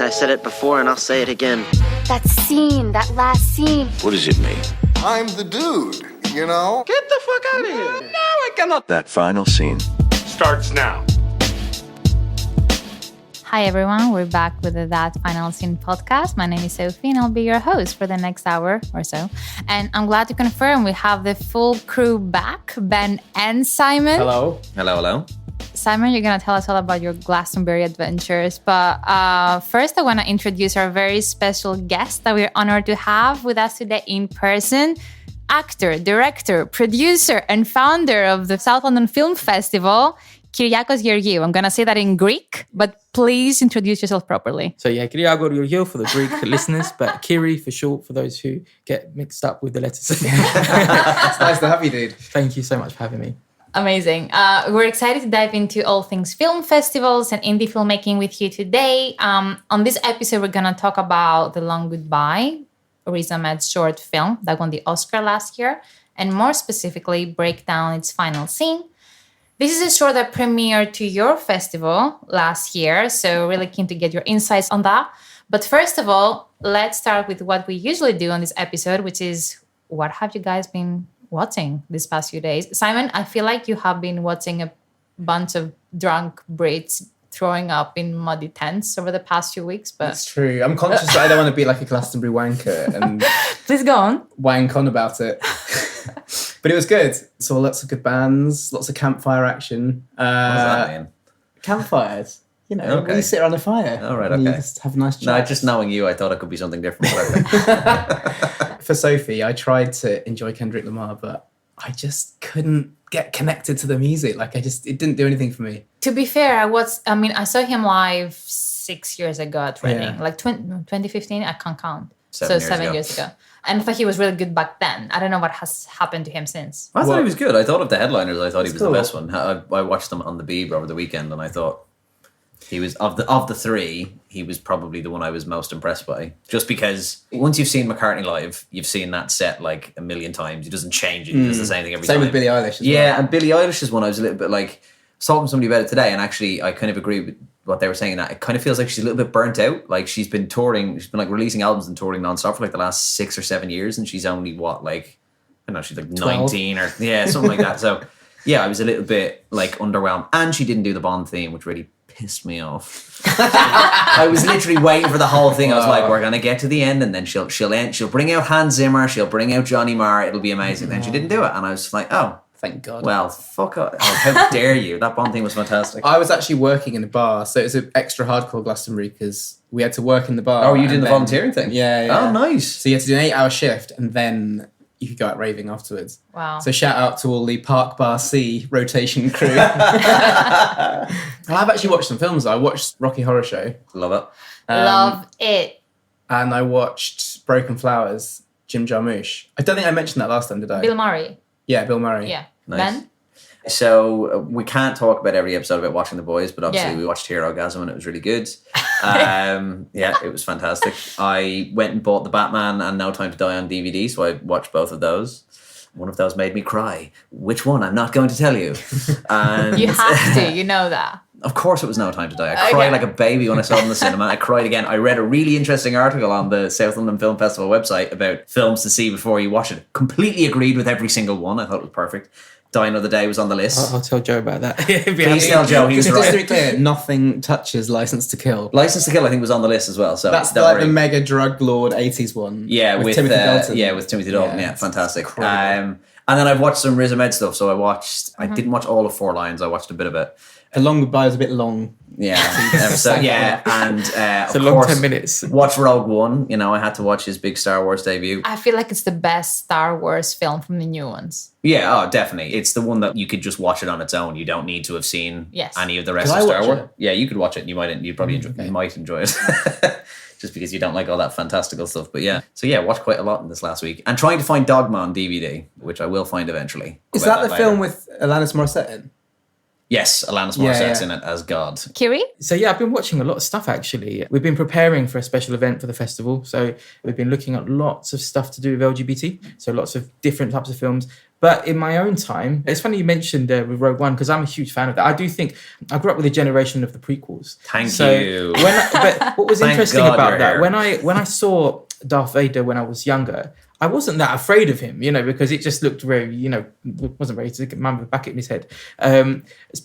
I said it before and I'll say it again. That scene, that last scene. What does it mean? I'm the dude, you know? Get the fuck out of here. No, I cannot. That final scene Starts now. Hi everyone, we're back with the That Final Scene podcast. My name is Sophie and I'll be your host for the next hour or so. And I'm glad to confirm we have the full crew back, Ben and Simon. Hello. Hello, hello. Simon, you're going to tell us all about your Glastonbury adventures. But first, I want to introduce our very special guest that we're honored to have with us today in person. Actor, director, producer, and founder of the South London Film Festival, Kyriakos Georgiou. I'm going to say that in Greek, but please introduce yourself properly. So Kyriakos Georgiou for the Greek listeners, but Kyri for short for those who get mixed up with the letters. It's nice to have you, dude. Thank you so much for having me. Amazing. We're excited to dive into all things film festivals and indie filmmaking with you today. On this episode, we're going to talk about The Long Goodbye, Riz Ahmed's short film that won the Oscar last year, and more specifically, break down its final scene. This is a short that premiered to your festival last year, so really keen to get your insights on that. But first of all, let's start with what we usually do on this episode, which is what have you guys been watching these past few days? Simon, I feel like you have been watching a bunch of drunk Brits throwing up in muddy tents over the past few weeks. But That's true. I'm conscious that I don't want to be like a Glastonbury wanker and please go on. wank on about it. But it was good. Saw lots of good bands, lots of campfire action. What does that mean? Campfires. You know, Okay. when you sit around a fire. All right, and you okay. just have a nice chat. No, just knowing you, I thought it could be something different. For Sophie, I tried to enjoy Kendrick Lamar, but I just couldn't get connected to the music. Like, it didn't do anything for me. To be fair, I saw him live 6 years ago at Reading, Yeah. like 2015. I can't count. 7 years ago. And I thought he was really good back then. I don't know what has happened to him since. I thought he was good. I thought of the headliners, I thought he was cool. the best one. I watched them on the Beeb over the weekend, and I thought he was of the three. He was probably the one I was most impressed by. Just because once you've seen McCartney live, you've seen that set like a million times. He doesn't change it. He does the same thing every time. Same with Billie Eilish as Yeah, well. and Billie Eilish's one, I was a little bit like, I was talking to somebody about it today, and actually I kind of agree with what they were saying, that it kind of feels like she's a little bit burnt out. Like she's been touring, she's been like releasing albums and touring nonstop for like the last 6 or 7 years, and she's only she's like 12. 19 or something like that. So yeah, I was a little bit like underwhelmed, and she didn't do the Bond theme, which really pissed me off. I was literally waiting for the whole thing. I was like, we're gonna get to the end, and then she'll bring out Hans Zimmer, she'll bring out Johnny Marr, it'll be amazing. Then she didn't do it, and I was like, oh, Thank God. well, fuck off. Oh, how dare you? That Bond thing was fantastic. I was actually working in a bar, so it was an extra hardcore Glastonbury because we had to work in the bar. Oh, you did and the then- volunteering thing? Yeah. Oh, nice. So you had to do an 8-hour shift, and then you could go out raving afterwards. Wow. So shout out to all the Park Bar C rotation crew. I've actually watched some films. I watched Rocky Horror Show. Love it. Love it. And I watched Broken Flowers, Jim Jarmusch. I don't think I mentioned that last time, did I? Bill Murray. Yeah, Bill Murray. Yeah. Nice. Ben? So we can't talk about every episode about watching The Boys, but obviously Yeah. we watched Hero Gasm and it was really good. Yeah, it was fantastic. I went and bought The Batman and No Time to Die on DVD, so I watched both of those. One of those made me cry. Which one? I'm not going to tell you. And You have to, you know that. of course it was No Time to Die. I cried like a baby when I saw it in the cinema. I cried again. I read a really interesting article on the South London Film Festival website about films to see before you watch it. Completely agreed with every single one. I thought it was perfect. Die Another Day was on the list. I'll tell Joe about that. Please tell Joe, he was Just to be right. clear, nothing touches License to Kill. License to Kill, I think, was on the list as well. So That's don't like worry. the mega drug lord 80s one. Yeah, with Timothy Dalton. Yeah, with Timothy Dalton. Yeah, it's fantastic. incredible. And then I've watched some Riz Ahmed stuff. So I didn't watch all of Four Lions. I watched a bit of it. The Long Goodbye was a bit long. Yeah. So yeah, and It's of a long course, 10 minutes. watch Rogue One. You know, I had to watch his big Star Wars debut. I feel like it's the best Star Wars film from the new ones. Yeah, oh, definitely. It's the one that you could just watch it on its own. You don't need to have seen Yes. any of the rest Could of I Star watch Wars. it? Yeah, you could watch it. And you'd probably you might enjoy it. Just because you don't like all that fantastical stuff. But yeah. So yeah, watched quite a lot in this last week. And trying to find Dogma on DVD, which I will find eventually. Is About that the later. film with Alanis Morissette in? Yes, Alanis Yeah, Morissette's yeah. in it as God. Kyri? So yeah, I've been watching a lot of stuff actually. We've been preparing for a special event for the festival. So we've been looking at lots of stuff to do with LGBT. So lots of different types of films. But in my own time, it's funny you mentioned with Rogue One because I'm a huge fan of that. I do think I grew up with a generation of the prequels. Thank so you. But what was Thank interesting God about you're that, here. when I saw Darth Vader when I was younger, I wasn't that afraid of him, because it just looked very, wasn't very to man with a bucket in his head.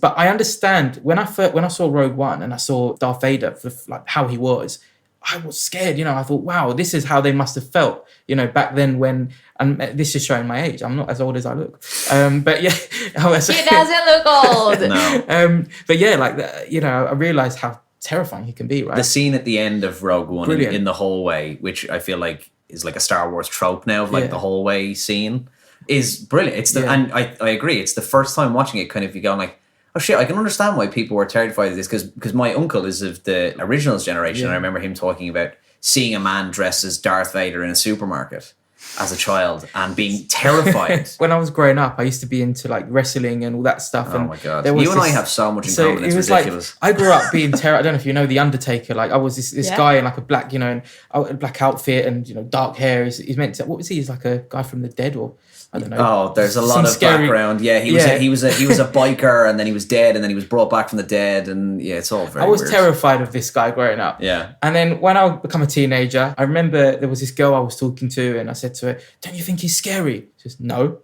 But I understand when I saw Rogue One and I saw Darth Vader for like how he was, I was scared. I thought, wow, this is how they must have felt, back then when. And this is showing my age. I'm not as old as I look, but yeah, He doesn't look old. No. But yeah, like I realized how terrifying he can be. Right. The scene at the end of Rogue One Brilliant. in the hallway, which I feel like is like a Star Wars trope now of like Yeah. the hallway scene, is brilliant. It's Yeah. and I agree. It's the first time watching it, kind of you go like, oh shit, I can understand why people were terrified of this because my uncle is of the originals generation. Yeah. And I remember him talking about seeing a man dressed as Darth Vader in a supermarket as a child and being terrified. When I was growing up, I used to be into like wrestling and all that stuff. Oh and my God. there was You and I this- have so much in So common. it It's was ridiculous. like I grew up being terrified. I don't know if you know the Undertaker. Like I was this Yeah. guy in like a black, and a black outfit and dark hair. He's meant to. What was he? He's like a guy from the dead, or I don't know. Oh, there's a lot Some of scary- background. Yeah, he was a biker, and then he was dead, and then he was brought back from the dead, and yeah, it's all very. I was weird. terrified of this guy growing up. Yeah. And then when I become a teenager, I remember there was this girl I was talking to, and I said to her, "Don't you think he's scary?" She says, "No."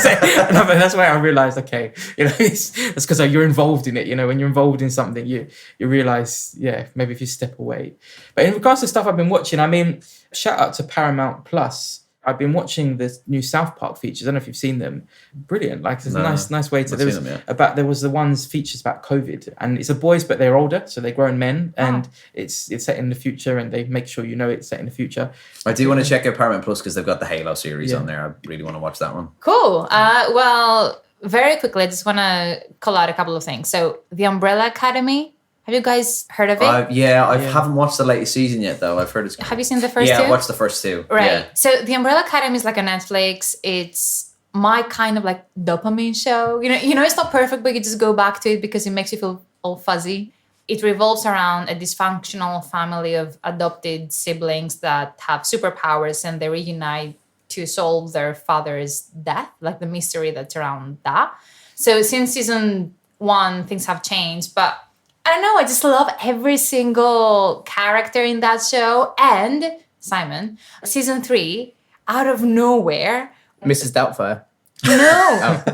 And that's where I realized, okay, that's because you're involved in it. When you're involved in something, you realize, yeah, maybe if you step away. But in regards to stuff I've been watching, I mean, shout out to Paramount Plus. I've been watching the new South Park features. I don't know if you've seen them. Brilliant. Like it's No, a nice way to. I've There was seen them, yeah. there was the ones features about COVID, and it's the boys, but they're older, so they're grown men, and it's set in the future, and they make sure it's set in the future. I do want to check out Paramount Plus because they've got the Halo series Yeah. on there. I really want to watch that one. Cool. Well, very quickly, I just want to call out a couple of things. So, The Umbrella Academy. Have you guys heard of it? I haven't watched the latest season yet, though. I've heard it's. Have you seen the first two? Yeah, I watched the first two. Right. Yeah. So The Umbrella Academy is like a Netflix. It's my kind of like dopamine show. It's not perfect, but you just go back to it because it makes you feel all fuzzy. It revolves around a dysfunctional family of adopted siblings that have superpowers and they reunite to solve their father's death, like the mystery that's around that. So since season 1, things have changed, but I don't know, I just love every single character in that show. And Simon, season 3, out of nowhere, Mrs. Doubtfire.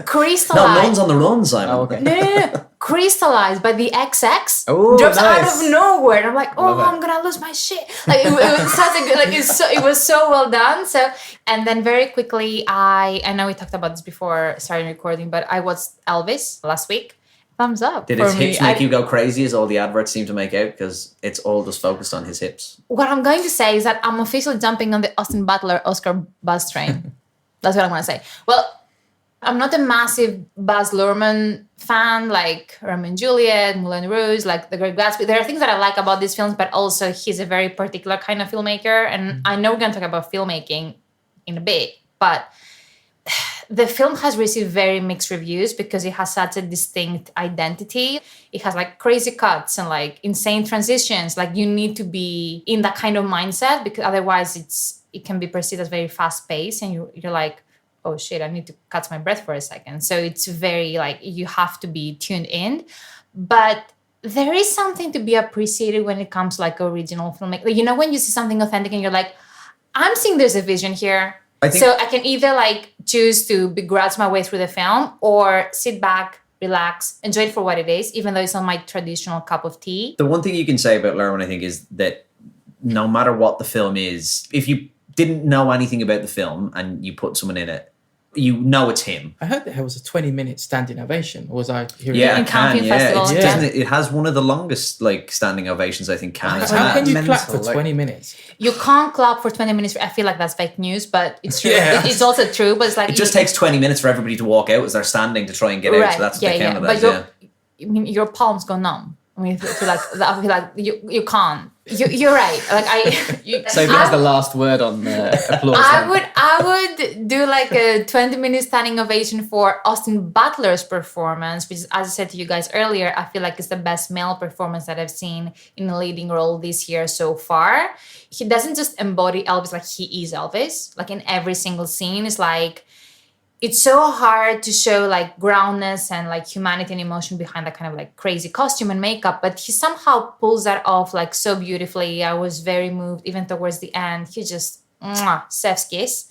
crystallized. No one's on the run, Simon. Oh, okay. No. Crystallized by the XX. Oh, drops out nice. of nowhere. And I'm like, Love it. I'm gonna lose my shit. Like it was such a good, it was so well done. So, and then very quickly, I know we talked about this before starting recording, but I watched Elvis last week. Thumbs up. Did for his me. hips make you go crazy as all the adverts seem to make out? Because it's all just focused on his hips. What I'm going to say is that I'm officially jumping on the Austin Butler Oscar buzz train. That's what I'm going to say. Well, I'm not a massive Baz Luhrmann fan, like Romeo and Juliet, Moulin Rouge, like The Great Gatsby. There are things that I like about these films, but also he's a very particular kind of filmmaker. And I know we're going to talk about filmmaking in a bit, but the film has received very mixed reviews because it has such a distinct identity. It has like crazy cuts and like insane transitions. Like you need to be in that kind of mindset because otherwise it can be perceived as very fast paced and you're like, oh shit, I need to catch my breath for a second. So it's very like you have to be tuned in. But there is something to be appreciated when it comes to like original filmmaking. Like, when you see something authentic and you're like, I'm seeing there's a vision here. So I can either like choose to begrudge my way through the film or sit back, relax, enjoy it for what it is, even though it's not my traditional cup of tea. The one thing you can say about Luhrmann, I think, is that no matter what the film is, if you didn't know anything about the film and you put someone in it, you know it's him. I heard that there was a 20-minute standing ovation. Or was I hearing Yeah, that? In Cannes Film Festival, It's, yeah. doesn't it has one of the longest like standing ovations I think Cannes has How had. can you mental, clap for like- 20 minutes? You can't clap for 20 minutes. I feel like that's fake news, but it's true. Yeah. It's also true, but it's like... It just takes 20 minutes for everybody to walk out as they're standing to try and get out. So that's what they count it But as, your palms go numb. I mean, I feel like you can't. You're right. Like Sophie has the last word on the applause. I would do like a 20-minute standing ovation for Austin Butler's performance, which is, as I said to you guys earlier, I feel like it's the best male performance that I've seen in a leading role this year so far. He doesn't just embody Elvis, like he is Elvis. Like in every single scene, it's like, it's so hard to show like groundness and like humanity and emotion behind that kind of like crazy costume and makeup, but he somehow pulls that off like so beautifully. I was very moved even towards the end. He just, chef's kiss.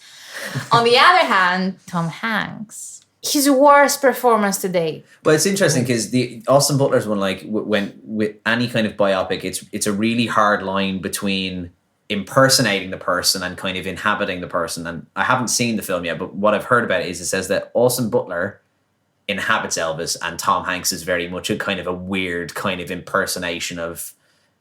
On the other hand, Tom Hanks, his worst performance to date. But it's interesting because the Austin Butler's one, like when with any kind of biopic, it's a really hard line between impersonating the person and kind of inhabiting the person. And I haven't seen the film yet, but what I've heard about it is it says that Austin Butler inhabits Elvis and Tom Hanks is very much a kind of a weird kind of impersonation of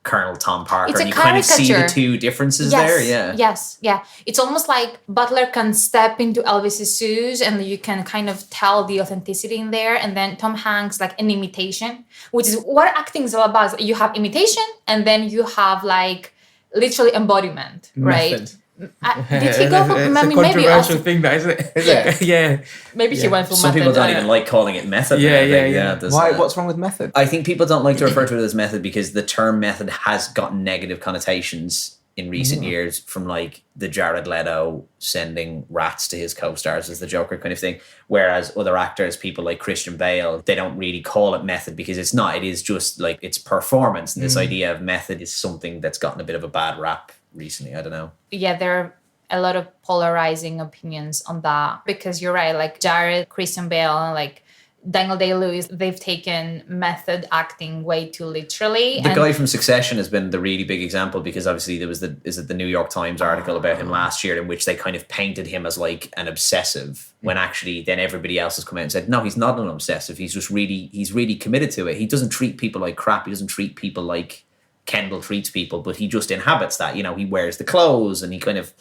Colonel Tom Parker. It's a and you kind of see the caricature. two differences there. Yeah. Yes. Yeah. It's almost like Butler can step into Elvis's shoes and you can kind of tell the authenticity in there. And then Tom Hanks, like an imitation, which is what acting is all about. You have imitation and then you have like literally embodiment, right? Did he go for? It's I mean, a maybe controversial Austin, thing, that isn't it? Is it? Yeah. maybe he went for Some method. people don't I even know. like calling it method. Yeah, now. yeah. there's, Why? What's wrong with method? I think people don't like to refer to it as method because the term method has gotten negative connotations in recent years from like the Jared Leto sending rats to his co-stars as the Joker kind of thing. Whereas other actors, people like Christian Bale, they don't really call it method because it's not. It is just like it's performance. And this idea of method is something that's gotten a bit of a bad rap recently. I don't know. Yeah, there are a lot of polarizing opinions on that because you're right. Like Jared, Christian Bale, and like Daniel Day-Lewis, they've taken method acting way too literally. The guy from Succession has been the really big example because obviously there was the New York Times article about him last year in which they kind of painted him as like an obsessive when actually then everybody else has come out and said, no, he's not an obsessive. He's really committed to it. He doesn't treat people like crap. He doesn't treat people like Kendall treats people, but he just inhabits that. You know, he wears the clothes and he kind of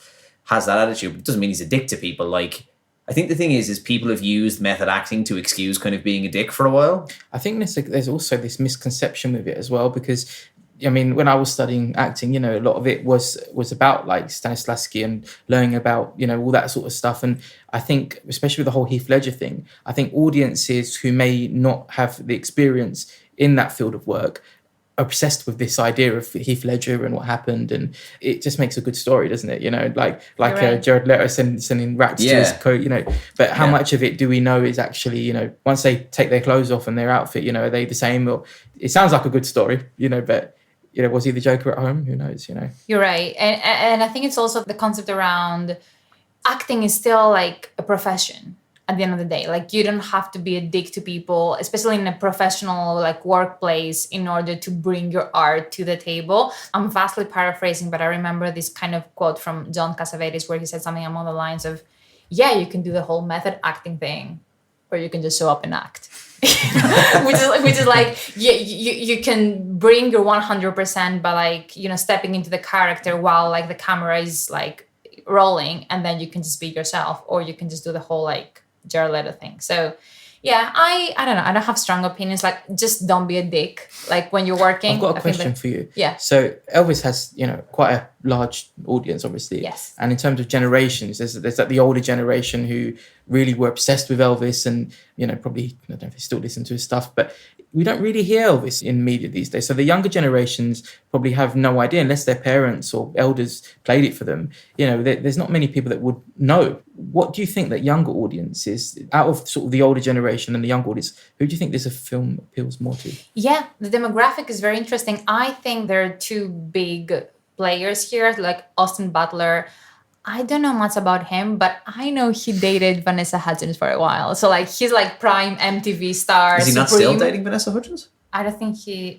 has that attitude. It doesn't mean he's a dick to people. Like, I think the thing is people have used method acting to excuse kind of being a dick for a while. I think there's also this misconception with it as well because, I mean, when I was studying acting, you know, a lot of it was about like Stanislavski and learning about, you know, all that sort of stuff. And I think, especially with the whole Heath Ledger thing, I think audiences who may not have the experience in that field of work are obsessed with this idea of Heath Ledger and what happened, and it just makes a good story, doesn't it? You know, like right. Jared Leto sending rats to his coat, you know. But how much of it do we know is actually, you know, once they take their clothes off and their outfit, you know, are they the same? Or it sounds like a good story, you know, but you know, was he the Joker at home? Who knows? You know. You're right, and I think it's also the concept around acting is still like a profession. At the end of the day, like you don't have to be a dick to people, especially in a professional like workplace, in order to bring your art to the table. I'm vastly paraphrasing, but I remember this kind of quote from John Cassavetes where he said something along the lines of, yeah, you can do the whole method acting thing, or you can just show up and act. which is like you can bring your 100% by like, you know, stepping into the character while like the camera is like rolling, and then you can just be yourself, or you can just do the whole like Jared Leto thing. So yeah, I don't know. I don't have strong opinions. Like, just don't be a dick. Like when you're working. I've got a question for you. Yeah. So Elvis has, you know, quite a large audience, obviously. Yes. And in terms of generations, there's like the older generation who really were obsessed with Elvis, and you know, probably, I don't know if they still listen to his stuff, but we don't really hear Elvis in media these days. So the younger generations probably have no idea unless their parents or elders played it for them. You know, there's not many people that would know. What do you think that younger audiences, out of sort of the older generation and the younger audience, who do you think this film appeals more to? Yeah, the demographic is very interesting. I think there are two big players here, like Austin Butler. I don't know much about him, but I know he dated Vanessa Hudgens for a while. So like he's like prime MTV star. Is he not still dating Vanessa Hudgens? I don't think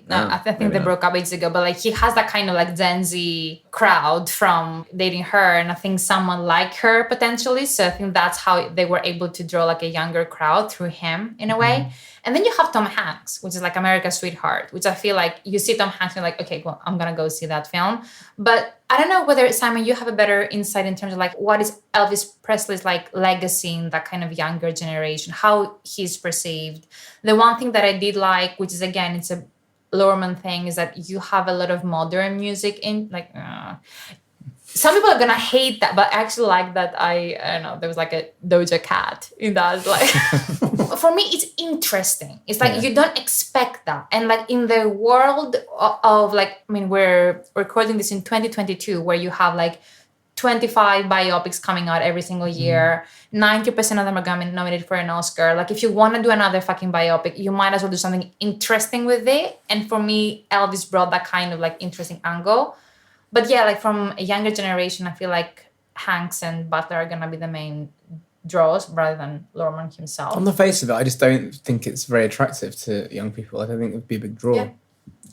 I think they not. broke up ages ago, but like he has that kind of like Gen Z crowd from dating her, and I think someone like her potentially. So I think that's how they were able to draw like a younger crowd through him in a way. And then you have Tom Hanks, which is like America's Sweetheart, which I feel like you see Tom Hanks and you're like, okay, well, I'm gonna go see that film. But I don't know whether, Simon, you have a better insight in terms of like what is Elvis Presley's like legacy in that kind of younger generation, how he's perceived. The one thing that I did like, which is again, it's a Lorman thing is that you have a lot of modern music in, like, some people are gonna hate that, but I actually like that. I don't know, there was like a Doja Cat in that. Like, for me, it's interesting. It's like you don't expect that, and like in the world of like, I mean, we're recording this in 2022, where you have like 25 biopics coming out every single year. 90% of them are going to be nominated for an Oscar. Like, if you want to do another fucking biopic, you might as well do something interesting with it. And for me, Elvis brought that kind of like interesting angle. But yeah, like from a younger generation, I feel like Hanks and Butler are going to be the main draws rather than Lorman himself. On the face of it, I just don't think it's very attractive to young people. I don't think it would be a big draw.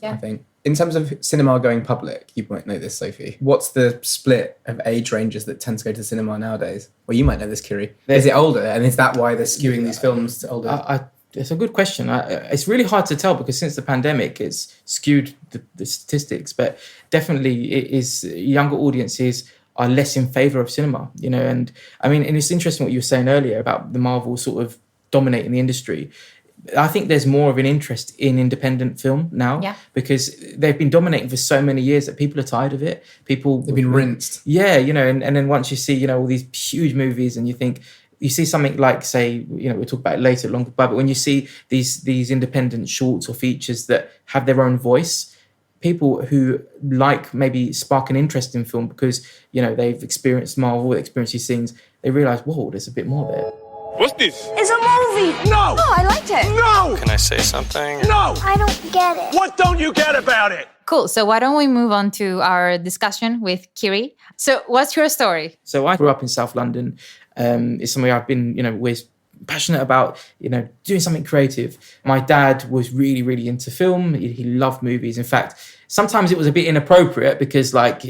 Yeah. I think. In terms of cinema going public, you might know this, Sophie. What's the split of age ranges that tend to go to cinema nowadays? Well, you might know this, Kyri. Is it older? And is that why they're skewing these films to older? It's a good question. It's really hard to tell because since the pandemic, it's skewed the statistics. But definitely, it is younger audiences are less in favour of cinema. You know, and I mean, and it's interesting what you were saying earlier about the Marvel sort of dominating the industry. I think there's more of an interest in independent film now because they've been dominating for so many years that people are tired of it. They've been rinsed. Yeah, you know, and then once you see, you know, all these huge movies and you think, you see something like, say, you know, we'll talk about it later, longer, but when you see these independent shorts or features that have their own voice, people who like maybe spark an interest in film because, you know, they've experienced Marvel, experienced these things, they realise, whoa, there's a bit more there. What's this? It's a movie. No! Oh, I liked it. No! Can I say something? No! I don't get it. What don't you get about it? Cool. So why don't we move on to our discussion with Kyri? So what's your story? So I grew up in South London. It's somewhere I've been, you know, always passionate about, you know, doing something creative. My dad was really, really into film. He loved movies. In fact, sometimes it was a bit inappropriate because, like,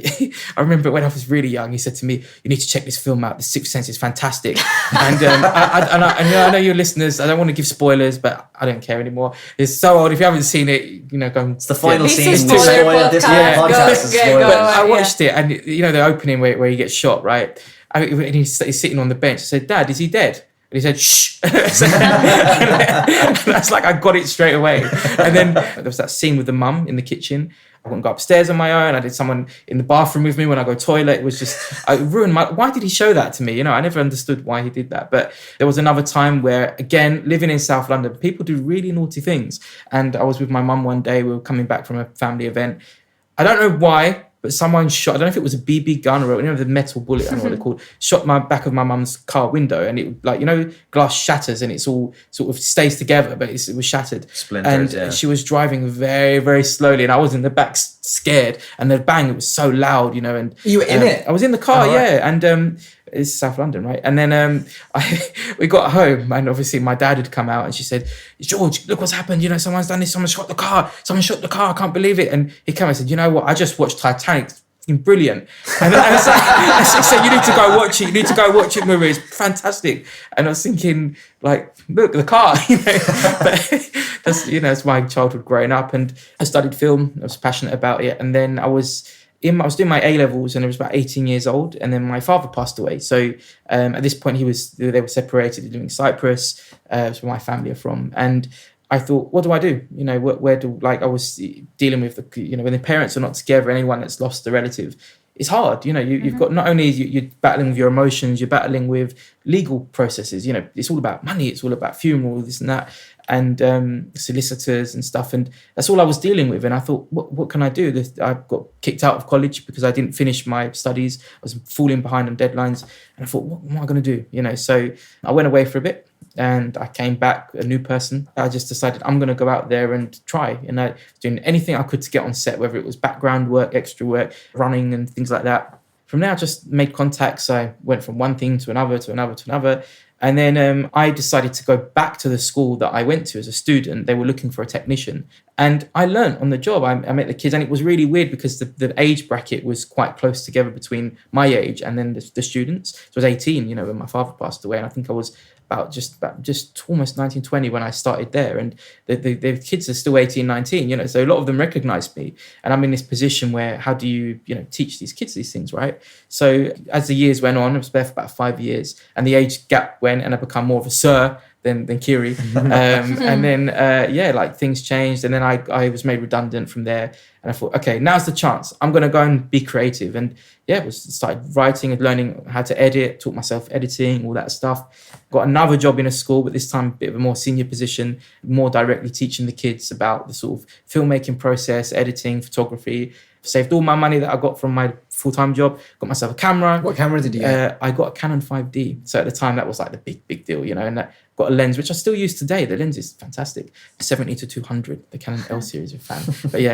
I remember when I was really young, he said to me, "You need to check this film out. The Sixth Sense is fantastic." And I know your listeners, I don't want to give spoilers, but I don't care anymore. It's so old. If you haven't seen it, you know, go and... It's the final This scene. is To spoiler spoil this podcast. podcast is Go, spoilers. go. But I watched it, and you know the opening where he gets shot, right? And he's sitting on the bench. I said, "Dad, is he dead?" And he said, "Shh." And that's like, I got it straight away. And then there was that scene with the mum in the kitchen. I wouldn't go upstairs on my own. I did someone in the bathroom with me when I go toilet. It was just, I ruined why did he show that to me? You know, I never understood why he did that. But there was another time where, again, living in South London, people do really naughty things. And I was with my mum one day. We were coming back from a family event. I don't know why, but someone shot, I don't know if it was a BB gun or, you know, the metal bullet, I don't know what they're called, shot my back of my mum's car window, and it, like, you know, glass shatters and it's all sort of stays together, but it was shattered. Splinters, and she was driving very, very slowly, and I was in the back scared, and the bang, it was so loud, you know. And You were in it? I was in the car, Oh, right. yeah, and it's South London, right? And then we got home, and obviously my dad had come out, and she said, "George, look what's happened. You know, someone's done this. Someone shot the car. I can't believe it." And he came and said, "You know what? I just watched Titanic. It's fucking brilliant." And I said, "You need to go watch it. You need to go watch it, Marie. It's fantastic." And I was thinking, like, look, the car, you know. But that's, you know, that's my childhood growing up, and I studied film. I was passionate about it, and then I was doing my A-levels, and I was about 18 years old, and then my father passed away. So at this point, they were separated, living in Cyprus. That's where my family are from. And I thought, what do I do? You know, where do, like, I was dealing with, you know, when the parents are not together, anyone that's lost a relative, it's hard. You know, you've got, not only you're battling with your emotions, you're battling with legal processes. You know, it's all about money. It's all about funeral, this and that, and solicitors and stuff. And that's all I was dealing with. And I thought, what can I do? I got kicked out of college because I didn't finish my studies. I was falling behind on deadlines. And I thought, what am I going to do? You know, so I went away for a bit. And I came back a new person. I just decided I'm going to go out there and try. And I was doing anything I could to get on set, whether it was background work, extra work, running and things like that. From there, I just made contacts. I went from one thing to another, to another, to another. And then I decided to go back to the school that I went to as a student. They were looking for a technician. And I learned on the job. I met the kids, and it was really weird because the age bracket was quite close together between my age and then the students. So I was 18, you know, when my father passed away. And I think I was about just almost 19, 20 when I started there. And the kids are still 18, 19, you know, so a lot of them recognized me. And I'm in this position where, how do you, you know, teach these kids these things, right? So as the years went on, I was there for about 5 years, and the age gap went, and I become more of a sir than Kyri. And then, like things changed. And then I was made redundant from there. And I thought, okay, now's the chance. I'm going to go and be creative. And started writing and learning how to edit, taught myself editing, all that stuff. Got another job in a school, but this time a bit of a more senior position, more directly teaching the kids about the sort of filmmaking process, editing, photography. Saved all my money that I got from my full-time job, got myself a camera. What camera did you get? I got a Canon 5D. So at the time, that was like the big deal, and that got a lens, which I still use today. The lens is fantastic. 70 to 200, the Canon L series, you're a fan.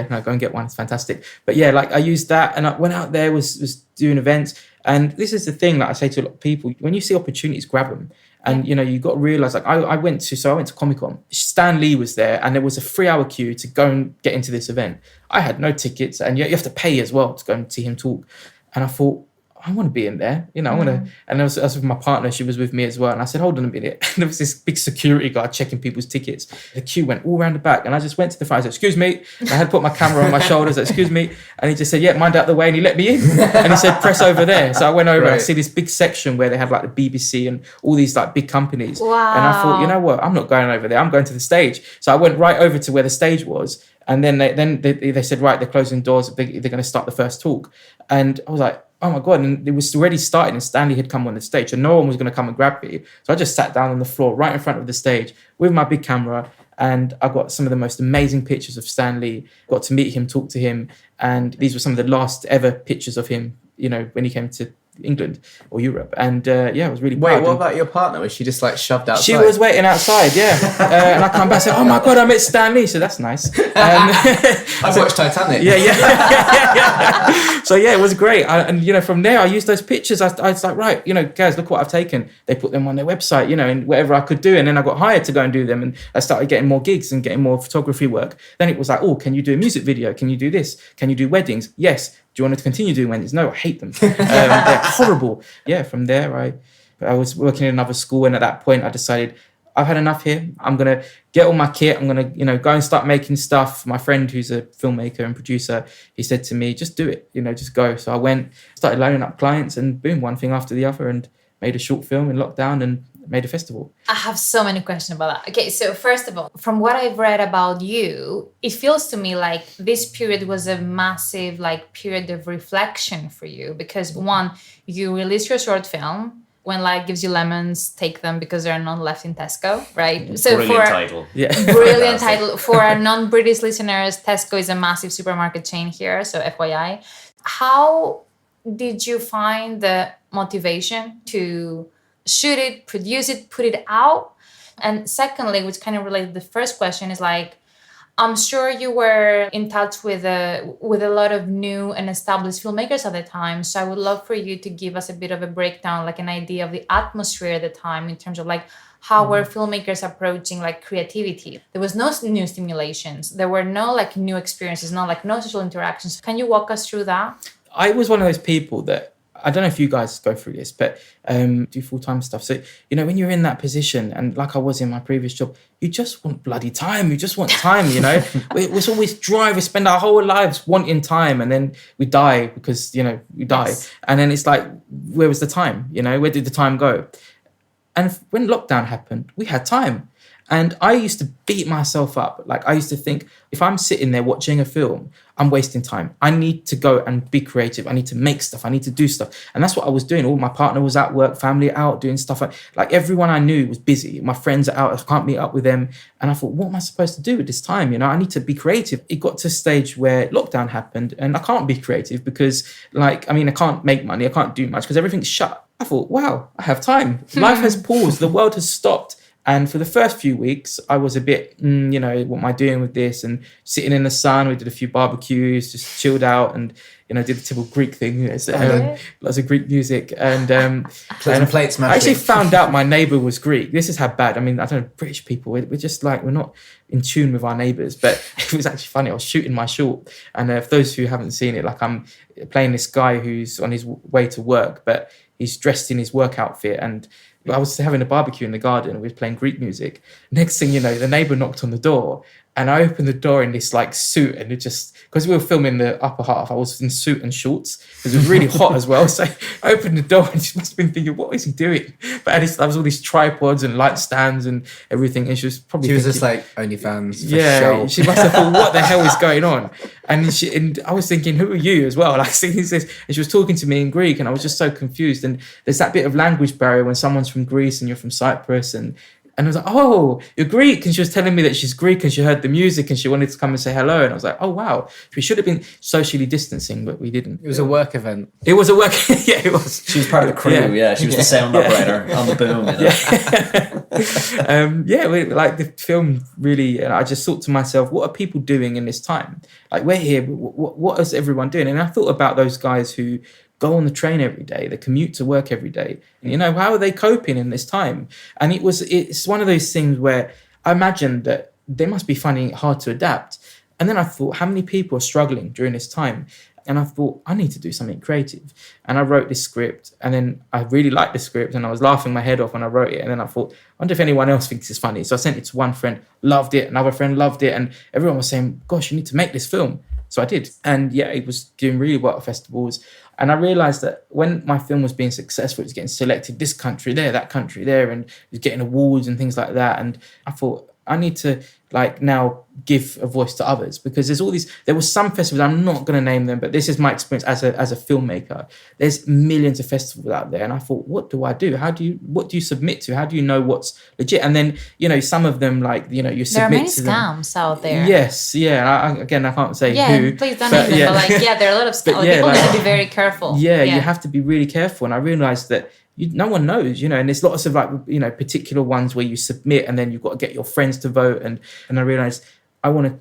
But go and get one, it's fantastic. But I used that and I went out there, was doing events. And this is the thing that I say to a lot of people, when you see opportunities, grab them. And, you got to realize, I went to Comic-Con. Stan Lee was there and there was a 3-hour queue to go and get into this event. I had no tickets and you have to pay as well to go and see him talk. And I thought, I want to be in there, I want to. And I was with my partner, she was with me as well. And I said, hold on a minute. And there was this big security guard checking people's tickets. The queue went all around the back. And I just went to the front. I said, excuse me. And I had put my camera on my shoulders. Excuse me. And he just said, yeah, mind out the way. And he let me in. And he said, press over there. So I went over and I see this big section where they have like the BBC and all these like big companies. Wow. And I thought, you know what? I'm not going over there. I'm going to the stage. So I went right over to where the stage was. And then they said, right, they're closing doors. They're going to start the first talk. And I was like, oh my God. And it was already starting and Stanley had come on the stage. So no one was going to come and grab me. So I just sat down on the floor right in front of the stage with my big camera. And I got some of the most amazing pictures of Stanley, got to meet him, talk to him. And these were some of the last ever pictures of him, when he came to England or Europe. And I was really proud. Wait, what about your partner? Was she just like shoved outside? She was waiting outside, and I come back and say, oh my God, I met Stan Lee. So that's nice. I watched Titanic. Yeah. So it was great. And from there, I used those pictures. I was like, right, guys, look what I've taken. They put them on their website, and whatever I could do. And then I got hired to go and do them. And I started getting more gigs and getting more photography work. Then it was like, oh, can you do a music video? Can you do this? Can you do weddings? Yes. Do you want to continue doing weddings? No, I hate them. They're horrible. Yeah, from there, I was working in another school. And at that point, I decided, I've had enough here. I'm going to get all my kit. I'm going to, go and start making stuff. My friend who's a filmmaker and producer, he said to me, just do it, just go. So I went, started lining up clients and boom, one thing after the other and made a short film in lockdown and made a festival. I have so many questions about that. Okay, so first of all, from what I've read about you, it feels to me like this period was a massive period of reflection for you because one, you released your short film. When life gives you lemons, take them because there are none left in Tesco, right? So brilliant title. Yeah. Brilliant title. For our non-British listeners, Tesco is a massive supermarket chain here, so FYI. How did you find the motivation to shoot it, produce it, put it out? And secondly, which kind of related to the first question, is I'm sure you were in touch with a lot of new and established filmmakers at the time. So I would love for you to give us a bit of a breakdown, an idea of the atmosphere at the time in terms of how were filmmakers approaching creativity. There was no new stimulations. There were no new experiences, no social interactions. Can you walk us through that? I was one of those people that, I don't know if you guys go through this, but do full-time stuff. So, when you're in that position and like I was in my previous job, you just want bloody time. You just want time, It was always drive. We spend our whole lives wanting time and then we die because, we die. Yes. And then it's like, where was the time? Where did the time go? And when lockdown happened, we had time. And I used to beat myself up. I used to think, if I'm sitting there watching a film, I'm wasting time. I need to go and be creative. I need to make stuff. I need to do stuff. And that's what I was doing. All my partner was at work, family out, doing stuff. Like everyone I knew was busy. My friends are out. I can't meet up with them. And I thought, what am I supposed to do with this time? I need to be creative. It got to a stage where lockdown happened and I can't be creative because I can't make money. I can't do much because everything's shut. I thought, wow, I have time. Life has paused. The world has stopped. And for the first few weeks, I was a bit, what am I doing with this? And sitting in the sun, we did a few barbecues, just chilled out and, did the typical Greek thing. Lots of Greek music. And plate smashing. I actually found out my neighbour was Greek. This is how bad. I don't know, British people, we're just we're not in tune with our neighbours. But it was actually funny. I was shooting my short. And for those who haven't seen it, I'm playing this guy who's on his way to work, but he's dressed in his work outfit and I was having a barbecue in the garden and we were playing Greek music. Next thing you know, the neighbour knocked on the door And I opened the door in this like suit, and it just, because we were filming the upper half, I was in suit and shorts because it was really hot as well. So I opened the door and she must have been thinking, what is he doing? But there was all these tripods and light stands and everything. And she was probably just like OnlyFans. Yeah, she must have thought, what the hell is going on? And I was thinking, who are you as well? Like, seeing this, and she was talking to me in Greek, and I was just so confused. And there's that bit of language barrier when someone's from Greece and you're from Cyprus, and I was like, oh, you're Greek. And she was telling me that she's Greek and she heard the music and she wanted to come and say hello. And I was like, oh, wow. We should have been socially distancing, but we didn't. It was a work event. It was a work. Yeah, it was. She was part of the crew. Yeah, she was the sound operator on the boom. You know? Like the film really, and I just thought to myself, what are people doing in this time? Like, we're here. What is everyone doing? And I thought about those guys who go on the train every day, they commute to work every day. You know, how are they coping in this time? And it's one of those things where I imagined that they must be finding it hard to adapt. And then I thought, how many people are struggling during this time? And I thought, I need to do something creative. And I wrote this script, and then I really liked the script, and I was laughing my head off when I wrote it. And then I thought, I wonder if anyone else thinks it's funny. So I sent it to one friend, loved it, another friend loved it, and everyone was saying, gosh, you need to make this film. So I did. And yeah, it was doing really well at festivals. And I realized that when my film was being successful, it was getting selected this country there, that country there, and it was getting awards and things like that. And I thought, I need to like now give a voice to others, because there was some festivals, I'm not going to name them, but this is my experience as a filmmaker. There's millions of festivals out there. And I thought, what do I do? What do you submit to? How do you know what's legit? And then, you know, some of them, like, you know, you submit to them. There are many scams out there. Yes. Yeah. I can't say who. Yeah, please don't name them. But like, there are a lot of scams. People need to be very careful. Yeah, you have to be really careful. And I realized that no one knows, you know, and there's lots of like, you know, particular ones where you submit and then you've got to get your friends to vote. And I realized I want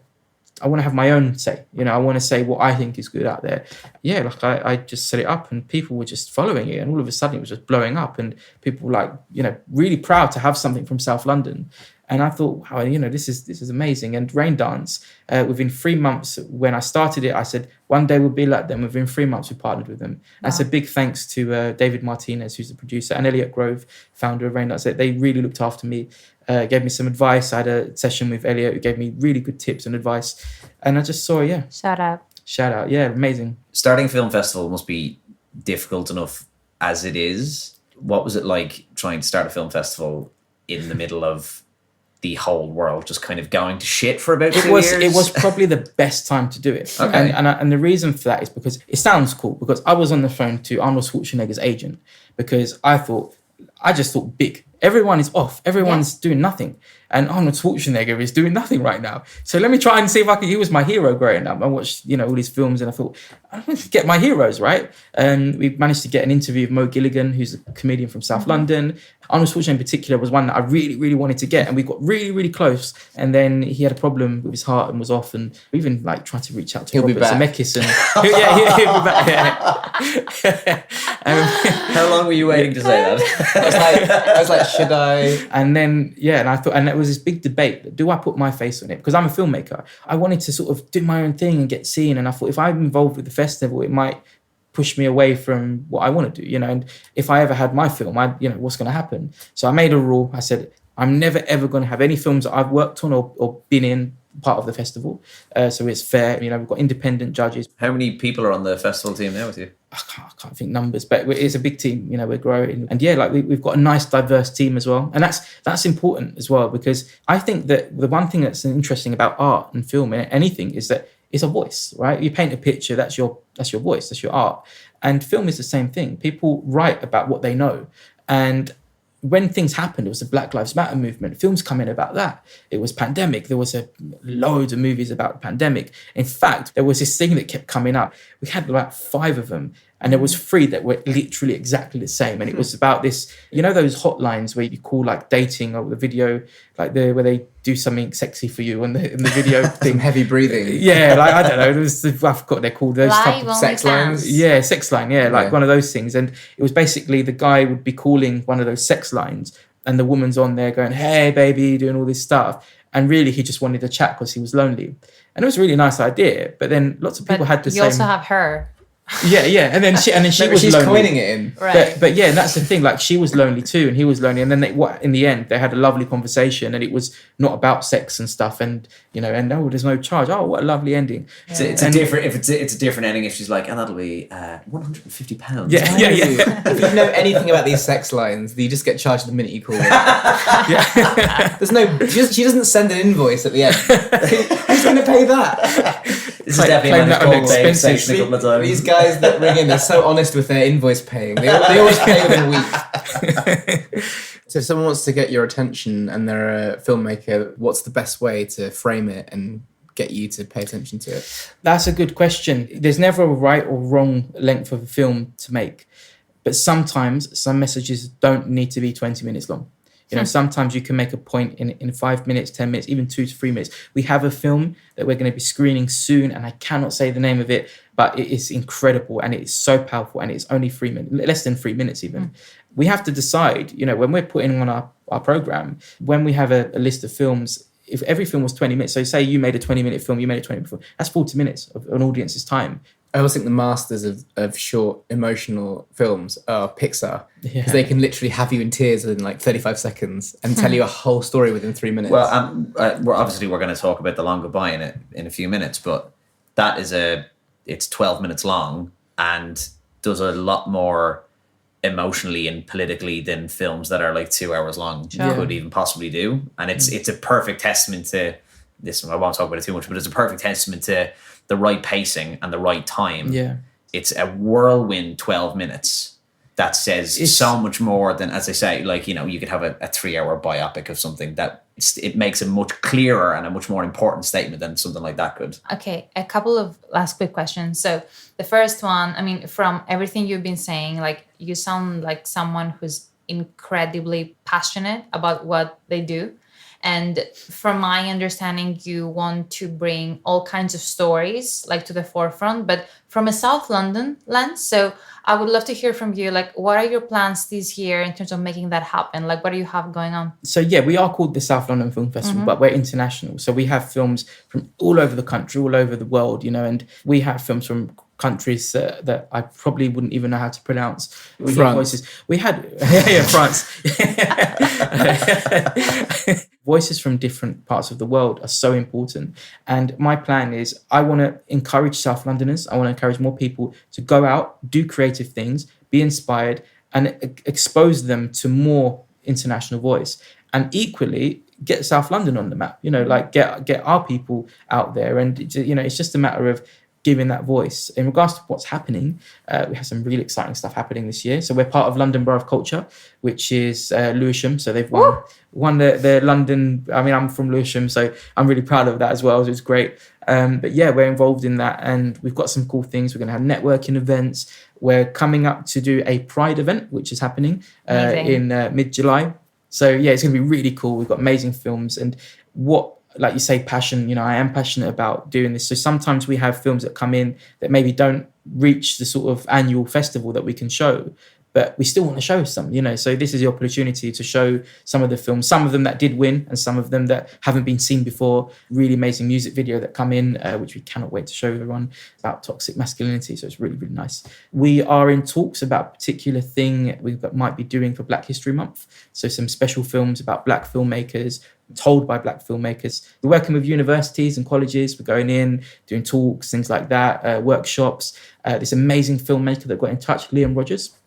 to have my own say, you know, I want to say what I think is good out there. Yeah, like I just set it up and people were just following it, and all of a sudden it was just blowing up, and people were like, you know, really proud to have something from South London. And I thought, wow, you know, this is amazing. And Rain Dance, within 3 months, when I started it, I said, one day we'll be like them. Within 3 months, we partnered with them. Wow. That's a big thanks to David Martinez, who's the producer, and Elliot Grove, founder of Rain Dance. They really looked after me, gave me some advice. I had a session with Elliot who gave me really good tips and advice. And I just saw, Shout out. Yeah, amazing. Starting a film festival must be difficult enough as it is. What was it like trying to start a film festival in the middle of the whole world just kind of going to shit for about 2 years? It was probably the best time to do it. Okay. And the reason for that is because it sounds cool, because I was on the phone to Arnold Schwarzenegger's agent, because I just thought big. Everyone is off. Everyone's doing nothing. And Arnold Schwarzenegger is doing nothing right now. So let me try and see if he was my hero growing up. I watched, you know, all these films and I thought, I want to get my heroes, right? And we managed to get an interview with Mo Gilligan, who's a comedian from South London. Arnold Schwarzenegger in particular was one that I really, really wanted to get. And we got really, really close. And then he had a problem with his heart and was off. And we even like tried to reach out to Robert Zemeckis. And he'll be back. Yeah. How long were you waiting to say that? I was like, should I? And then, and I thought, and there was this big debate. Do I put my face on it? Because I'm a filmmaker. I wanted to sort of do my own thing and get seen. And I thought if I'm involved with the festival, it might push me away from what I want to do, you know. And if I ever had my film, what's going to happen? So I made a rule. I said, I'm never, ever going to have any films that I've worked on or been in part of the festival. So it's fair. You know, we've got independent judges. How many people are on the festival team now with you? I can't think numbers, but it's a big team. You know, we're growing, and we've got a nice, diverse team as well, and that's important as well, because I think that the one thing that's interesting about art and film and anything is that it's a voice, right? You paint a picture, that's your voice, that's your art, and film is the same thing. People write about what they know, and when things happened, it was the Black Lives Matter movement. Films come in about that. It was pandemic. There was loads of movies about the pandemic. In fact, there was this thing that kept coming up. We had about 5 of them, and there was 3 that were literally exactly the same. And it was about this, you know, those hotlines where you call like dating or the video, like where they do something sexy for you in the video thing. Some heavy breathing. Yeah, like, I don't know. I forgot what they're called. Those type of sex lines. Yeah, sex line. Yeah, like one of those things. And it was basically the guy would be calling one of those sex lines, and the woman's on there going, "Hey, baby," doing all this stuff. And really, he just wanted to chat because he was lonely. And it was a really nice idea. But then lots of people had the same. You also have her. Yeah. And then she was she's lonely. coining it in. Right. But yeah, and that's the thing. Like, she was lonely too, and he was lonely. And then in the end, they had a lovely conversation, and it was not about sex and stuff. And there's no charge. Oh, what a lovely ending. It's a different ending if she's like, and that'll be £150. Yeah. If you know anything about these sex lines, you just get charged the minute you call it. There's no. She doesn't send an invoice at the end. Who's going to pay that? This is definitely claim like that a on gold babe section a expenses. couple of times. These guys that ring in, they're so honest with their invoice paying. They always pay within a week. So if someone wants to get your attention and they're a filmmaker, what's the best way to frame it and get you to pay attention to it? That's a good question. There's never a right or wrong length of a film to make. But sometimes some messages don't need to be 20 minutes long. Sometimes you can make a point in 5 minutes, 10 minutes, even 2 to 3 minutes. We have a film that we're going to be screening soon, and I cannot say the name of it, but it is incredible and it is so powerful, and it's only 3 minutes, less than 3 minutes even. We have to decide, when we're putting on our program, when we have a list of films, if every film was 20 minutes, so say you made a 20-minute film, that's 40 minutes of an audience's time. I always think the masters of short emotional films are Pixar, because they can literally have you in tears within like 35 seconds and tell you a whole story within 3 minutes. Well, we're going to talk about The Long Goodbye in a few minutes, but that is it's 12 minutes long and does a lot more emotionally and politically than films that are like 2 hours long could even possibly do. And it's a perfect testament to this. I won't talk about it too much, but it's a perfect testament to the right pacing and the right time. Yeah. It's a whirlwind 12 minutes that says so much more than, as I say, like, you could have a 3-hour biopic of something that it makes a much clearer and a much more important statement than something like that could. Okay, a couple of last quick questions. So the first one, from everything you've been saying, like, you sound like someone who's incredibly passionate about what they do. And from my understanding, you want to bring all kinds of stories like to the forefront, but from a South London lens. So I would love to hear from you, like, what are your plans this year in terms of making that happen? Like, what do you have going on? So yeah, we are called the South London Film Festival, but we're international. So we have films from all over the country, all over the world, and we have films from countries that I probably wouldn't even know how to pronounce. France. We had France. Voices from different parts of the world are so important. And my plan is I want to encourage South Londoners. I want to encourage more people to go out, do creative things, be inspired, and expose them to more international voice. And equally, get South London on the map, like get our people out there. And, it's just a matter of giving that voice. In regards to what's happening, we have some really exciting stuff happening this year. So we're part of London Borough of Culture, which is Lewisham. So they've won the London. I'm from Lewisham, so I'm really proud of that as well. It was great. But yeah, we're involved in that, and we've got some cool things. We're going to have networking events. We're coming up to do a Pride event, which is happening in mid-July. So yeah, it's going to be really cool. We've got amazing films, and like you say, passion, I am passionate about doing this. So sometimes we have films that come in that maybe don't reach the sort of annual festival that we can show, but we still want to show some, So this is the opportunity to show some of the films, some of them that did win and some of them that haven't been seen before. Really amazing music video that come in, which we cannot wait to show everyone, about toxic masculinity. So it's really, really nice. We are in talks about a particular thing we might be doing for Black History Month. So some special films about Black filmmakers, told by Black filmmakers. We're working with universities and colleges. We're going in, doing talks, things like that, workshops. This amazing filmmaker that got in touch, Liam Rogers.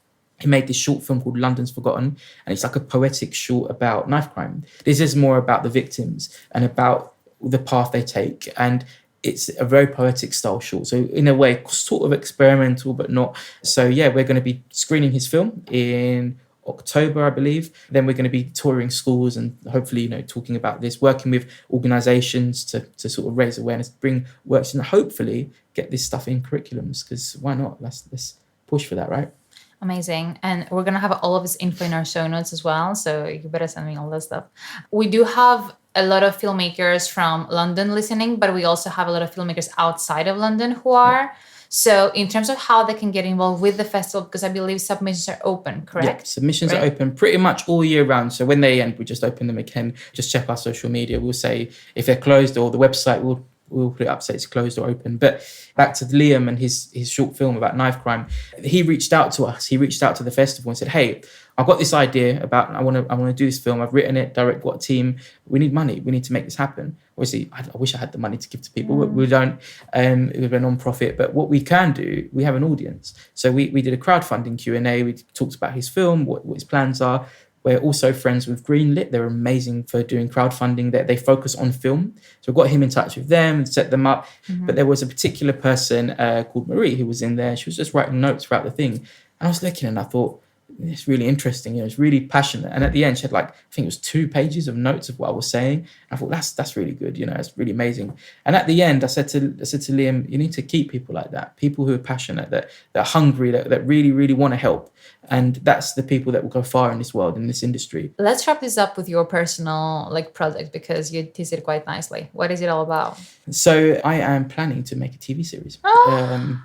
He made this short film called London's Forgotten, and it's like a poetic short about knife crime. This is more about the victims and about the path they take. And it's a very poetic style short. So in a way, sort of experimental, but not. So yeah, we're going to be screening his film in October, I believe. Then we're going to be touring schools and hopefully, talking about this, working with organisations to sort of raise awareness, bring works, and hopefully get this stuff in curriculums, because why not? Let's push for that, right? Amazing. And we're going to have all of this info in our show notes as well. So you better send me all that stuff. We do have a lot of filmmakers from London listening, but we also have a lot of filmmakers outside of London who are. Yeah. So in terms of how they can get involved with the festival, because I believe submissions are open, correct? Yeah, submissions are open pretty much all year round. So when they end, we just open them again. Just check our social media. We'll say if they're closed, or the website will we'll put it up so it's closed or open. But back to Liam and his short film about knife crime, he reached out to us. He reached out to the festival and said, hey, I've got this idea about, I want to do this film. I've written it, got a team. We need money. We need to make this happen. Obviously, I wish I had the money to give to people, but we don't. We're a non-profit. But what we can do, we have an audience. So we did a crowdfunding Q&A. We talked about his film, what his plans are. We're also friends with Greenlit. They're amazing for doing crowdfunding. They focus on film. So we got him in touch with them and set them up. But there was a particular person called Marie who was in there. She was just writing notes throughout the thing. And I was looking and I thought, it's really interesting. It's really passionate. And at the end, she had I think it was 2 pages of notes of what I was saying. And I thought, that's really good. It's really amazing. And at the end, I said to Liam, you need to keep people like that. People who are passionate, that are hungry, that really, really want to help. And that's the people that will go far in this world, in this industry. Let's wrap this up with your personal project, because you teased it quite nicely. What is it all about? So I am planning to make a TV series.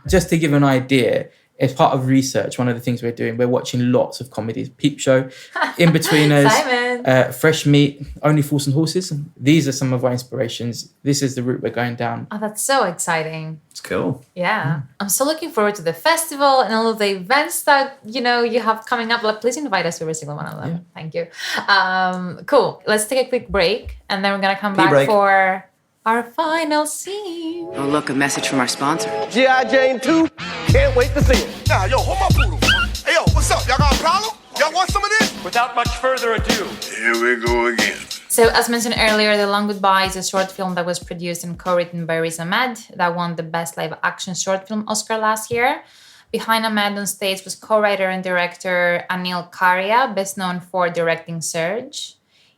Just to give an idea, as part of research, one of the things we're doing, we're watching lots of comedies. Peep Show, In-Betweeners, Fresh Meat, Only Fools and Horses. These are some of our inspirations. This is the route we're going down. Oh, that's so exciting. It's cool. Yeah. I'm so looking forward to the festival and all of the events that, you have coming up. Please invite us to every single one of them. Yeah. Thank you. Cool. Let's take a quick break, and then we're going to come back for our final scene. Oh, look, a message from our sponsor. G.I. Jane 2, can't wait to see it. Nah, yo, hold my poodle. Hey, yo, what's up? Y'all got a problem? Y'all want some of this? Without much further ado. Here we go again. So, as mentioned earlier, The Long Goodbye is a short film that was produced and co-written by Riz Ahmed that won the Best Live Action Short Film Oscar last year. Behind Ahmed on stage was co-writer and director Aneil Karia, best known for directing Surge.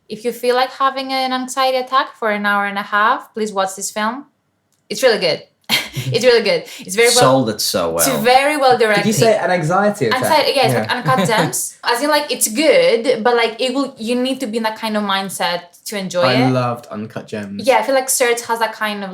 If you feel like having an anxiety attack for an hour and a half, please watch this film. It's really good. It's really good. It's very sold it so well. It's very well directed. Did you say an anxiety attack? Yeah, it's uncut gems. As in, it's good, but you need to be in that kind of mindset to enjoy it. I loved Uncut Gems. Yeah, I feel like Surge has that kind of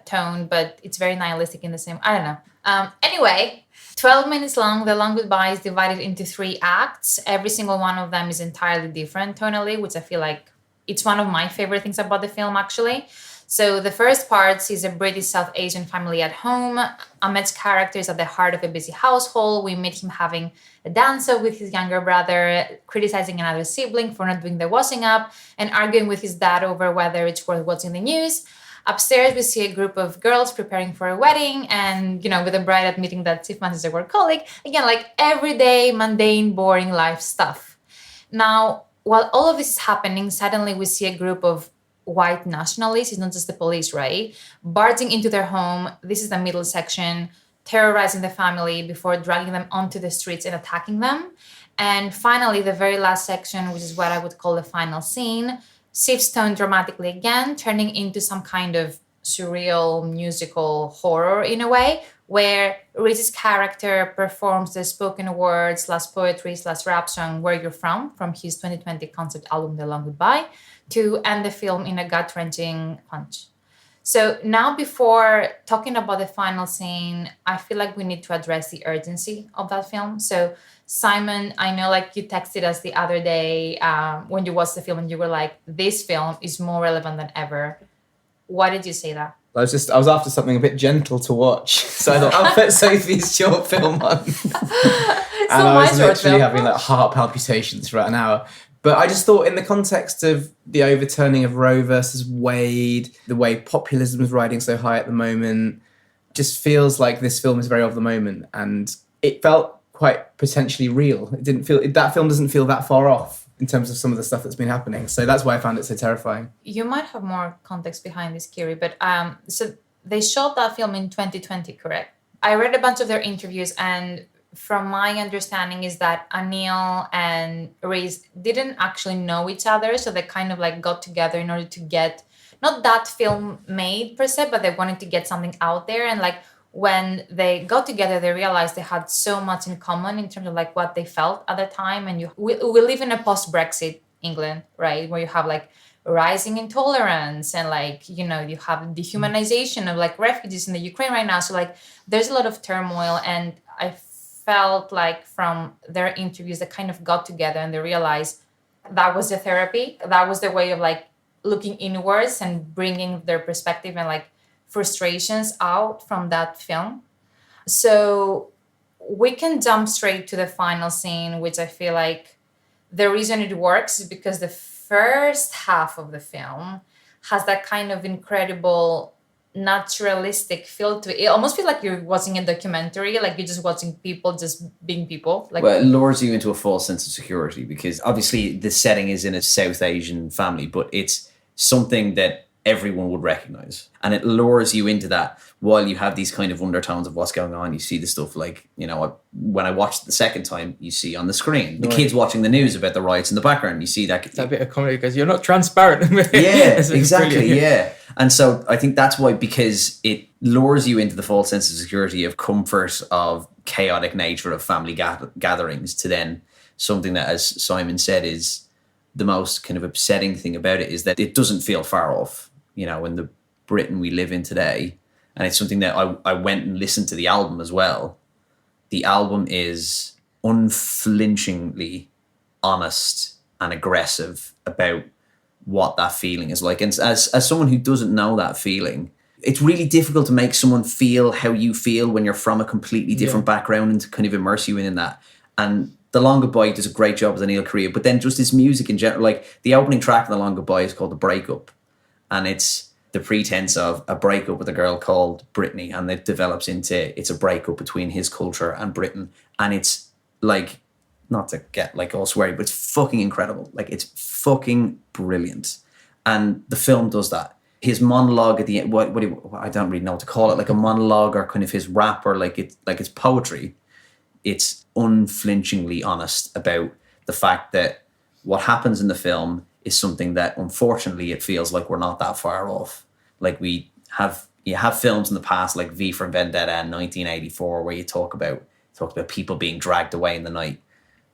tone, but it's very nihilistic in the same. I don't know. Anyway, 12 minutes long. The Long Goodbye is divided into 3 acts. Every single one of them is entirely different tonally, which I feel like it's one of my favorite things about the film, actually. So the first part sees a British South Asian family at home. Ahmed's character is at the heart of a busy household. We meet him having a dance-off with his younger brother, criticizing another sibling for not doing the washing up, and arguing with his dad over whether it's worth watching the news. Upstairs, we see a group of girls preparing for a wedding and, with the bride admitting that Tiffany is a workaholic. Again, everyday, mundane, boring life stuff. Now, while all of this is happening, suddenly we see a group of white nationalists, it's not just the police, right? Barging into their home, this is the middle section, terrorizing the family before dragging them onto the streets and attacking them. And finally, the very last section, which is what I would call the final scene, shifts tone dramatically again, turning into some kind of surreal musical horror in a way, where Riz's character performs the spoken word / poetry / rap song Where You're From his 2020 concept album The Long Goodbye, to end the film in a gut-wrenching punch. So now, before talking about the final scene, I feel like we need to address the urgency of that film. So Simon, I know you texted us the other day when you watched the film and you were like, this film is more relevant than ever. Why did you say that? I was after something a bit gentle to watch. So I thought, I'll put Sophie's short film on. And I was literally having heart palpitations for about an hour. But I just thought, in the context of the overturning of Roe versus Wade, the way populism is riding so high at the moment, just feels like this film is very of the moment. And it felt quite potentially real. That film doesn't feel that far off in terms of some of the stuff that's been happening. So that's why I found it so terrifying. You might have more context behind this, Kyri, but so they shot that film in 2020, correct? I read a bunch of their interviews, and from my understanding is that Aneil and Riz didn't actually know each other, so they kind of got together in order to get, not that film made per se, but they wanted to get something out there. And when they got together, they realized they had so much in common in terms of what they felt at the time. And we live in a post-Brexit England, right, where you have rising intolerance and you have dehumanization of refugees in the Ukraine right now. So there's a lot of turmoil, and I felt from their interviews they kind of got together and they realized that was the therapy, that was the way of looking inwards and bringing their perspective and frustrations out from that film. So we can jump straight to the final scene, which I feel like the reason it works is because the first half of the film has that kind of incredible naturalistic feel to it. It almost feels like you're watching a documentary, like you're just watching people just being people. Like, well, it lures you into a false sense of security because obviously the setting is in a South Asian family, but it's something that everyone would recognize. And it lures you into that while you have these kind of undertones of what's going on. You see the stuff like, you know, when I watched it the second time, you see on the screen, the kids watching the news about the riots in the background. You see that. That bit of comedy because you're not transparent. Yeah, exactly. Yeah. And so I think that's why, because it lures you into the false sense of security, of comfort, of chaotic nature of family gatherings, to then something that, as Simon said, is the most kind of upsetting thing about it, is that it doesn't feel far off, you know, in the Britain we live in today. And it's something that I went and listened to the album as well. The album is unflinchingly honest and aggressive about what that feeling is like. And as someone who doesn't know that feeling, it's really difficult to make someone feel how you feel when you're from a completely different background, and to kind of immerse you in that. And The Long Goodbye does a great job as Aneil Karia, but then just his music in general, like the opening track in The Long Goodbye is called The Breakup. And it's the pretense of a breakup with a girl called Brittany, and it develops into, it's a breakup between his culture and Britain. And it's like, not to get like all sweary, but it's fucking incredible. Like, it's fucking brilliant. And the film does that. His monologue at the end, I don't really know what to call it, like a monologue or kind of his rap, or like it's poetry. It's unflinchingly honest about the fact that what happens in the film is something that, unfortunately, it feels like we're not that far off. Like you have films in the past like V for Vendetta in 1984 where you talked about people being dragged away in the night.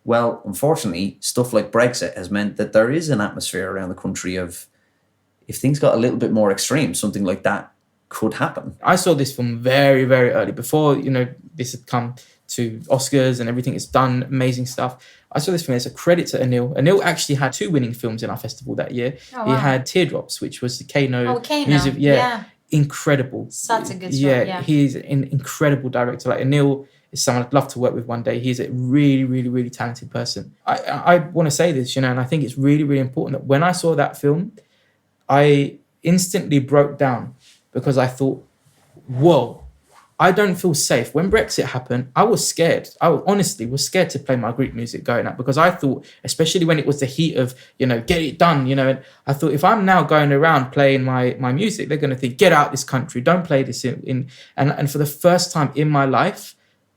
Well, unfortunately, stuff like Brexit has meant that there is an atmosphere around the country of, if things got a little bit more extreme, something like that could happen. I saw this film very, very early, before, you know, this had come to Oscars and everything. It's done amazing stuff. I saw this film as a credit to Aneil. Aneil actually had 2 winning films in our festival that year. Oh, wow. He had Teardrops, which was the Kano music. Yeah. Incredible. Such a good story. Yeah, he's an incredible director. Like, Aneil is someone I'd love to work with one day. He's a really, really, really talented person. I want to say this, you know, and I think it's really, really important that when I saw that film, I instantly broke down because I thought, whoa, I don't feel safe. When Brexit happened, I was scared. I honestly was scared to play my Greek music going out, because I thought, especially when it was the heat of, you know, get it done, you know, and I thought, if I'm now going around playing my music, they're going to think, get out this country, don't play this in. And for the first time in my life,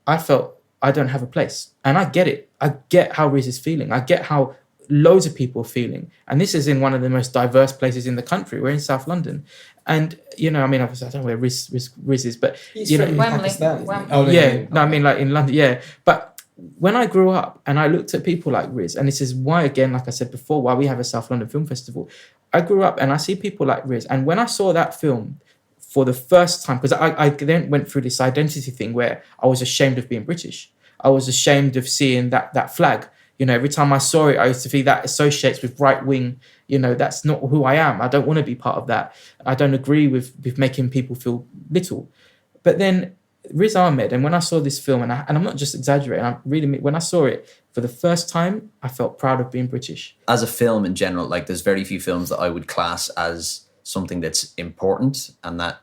I felt I don't have a place. And I get it. I get how Riz is feeling. I get how loads of people are feeling. And this is in one of the most diverse places in the country. We're in South London. And, you know, I mean, obviously, I don't know where Riz is, but, He's you know, from Pakistan. Oh, yeah. No, I mean, like in London, yeah. But when I grew up and I looked at people like Riz, and this is why, again, like I said before, why we have a South London Film Festival, I grew up and I see people like Riz. And when I saw that film for the first time, because I then went through this identity thing where I was ashamed of being British. I was ashamed of seeing that flag. You know, every time I saw it, I used to feel that associates with right wing. You know, that's not who I am. I don't want to be part of that. I don't agree with making people feel little. But then Riz Ahmed, and when I saw this film, and I'm not just exaggerating, when I saw it for the first time, I felt proud of being British. As a film in general, like, there's very few films that I would class as something that's important and that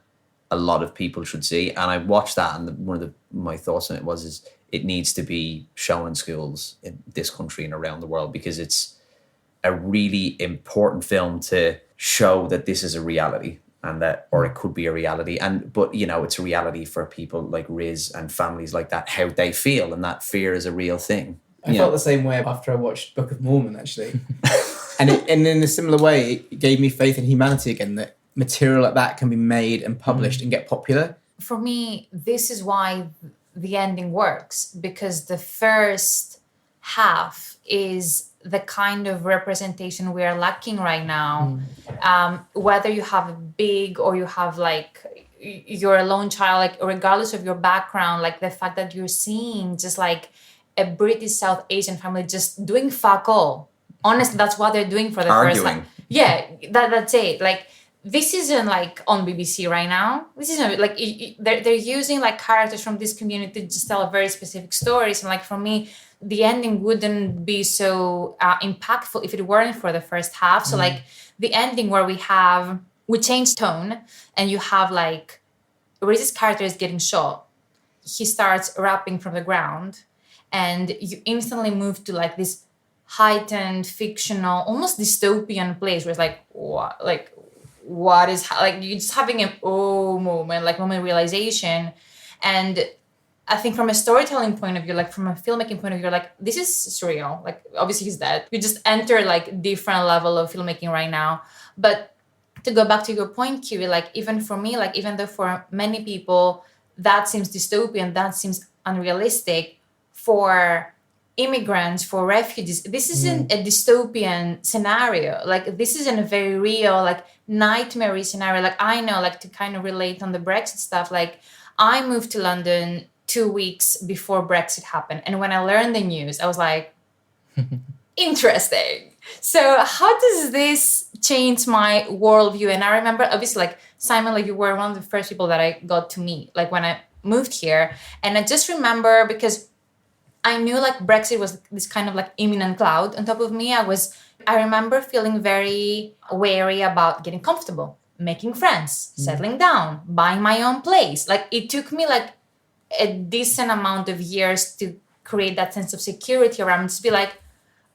a lot of people should see. And I watched that, and one of my thoughts on it was it needs to be shown in schools in this country and around the world, because it's a really important film to show that this is a reality, and that, or it could be a reality. But you know, it's a reality for people like Riz and families like that, how they feel, and that fear is a real thing. I felt the same way after I watched Book of Mormon, actually. and in a similar way, it gave me faith in humanity again, that material like that can be made and published and get popular. For me, this is why the ending works, because the first half is the kind of representation we are lacking right now. Whether you have a big or you have like you're a lone child, like regardless of your background, like the fact that you're seeing just like a British South Asian family just doing fuck all. Honestly, that's what they're doing for the first time. Yeah, that's it. Like, this isn't like on BBC right now. This isn't like they're using like characters from this community to just tell very specific stories. And like for me, the ending wouldn't be so impactful if it weren't for the first half. So like the ending where we change tone, and you have like Riz's character is getting shot. He starts rapping from the ground, and you instantly move to like this heightened, fictional, almost dystopian place where it's like, what is like you're just having an moment realization. And I think from a storytelling point of view, like from a filmmaking point of view, like this is surreal. Like obviously he's dead. We just enter like different level of filmmaking right now. But to go back to your point, Kyri, like even for me, like even though for many people that seems dystopian, that seems unrealistic, for immigrants, for refugees, this isn't a dystopian scenario. Like this isn't a very real, like nightmare scenario. Like I know, like to kind of relate on the Brexit stuff, like I moved to London 2 weeks before Brexit happened. And when I learned the news, I was like, interesting. So how does this change my worldview? And I remember, obviously, like Simon, like you were one of the first people that I got to meet, like when I moved here. And I just remember, because I knew like Brexit was this kind of like imminent cloud on top of me. I remember feeling very wary about getting comfortable, making friends, settling down, buying my own place. Like it took me like a decent amount of years to create that sense of security around, to be like,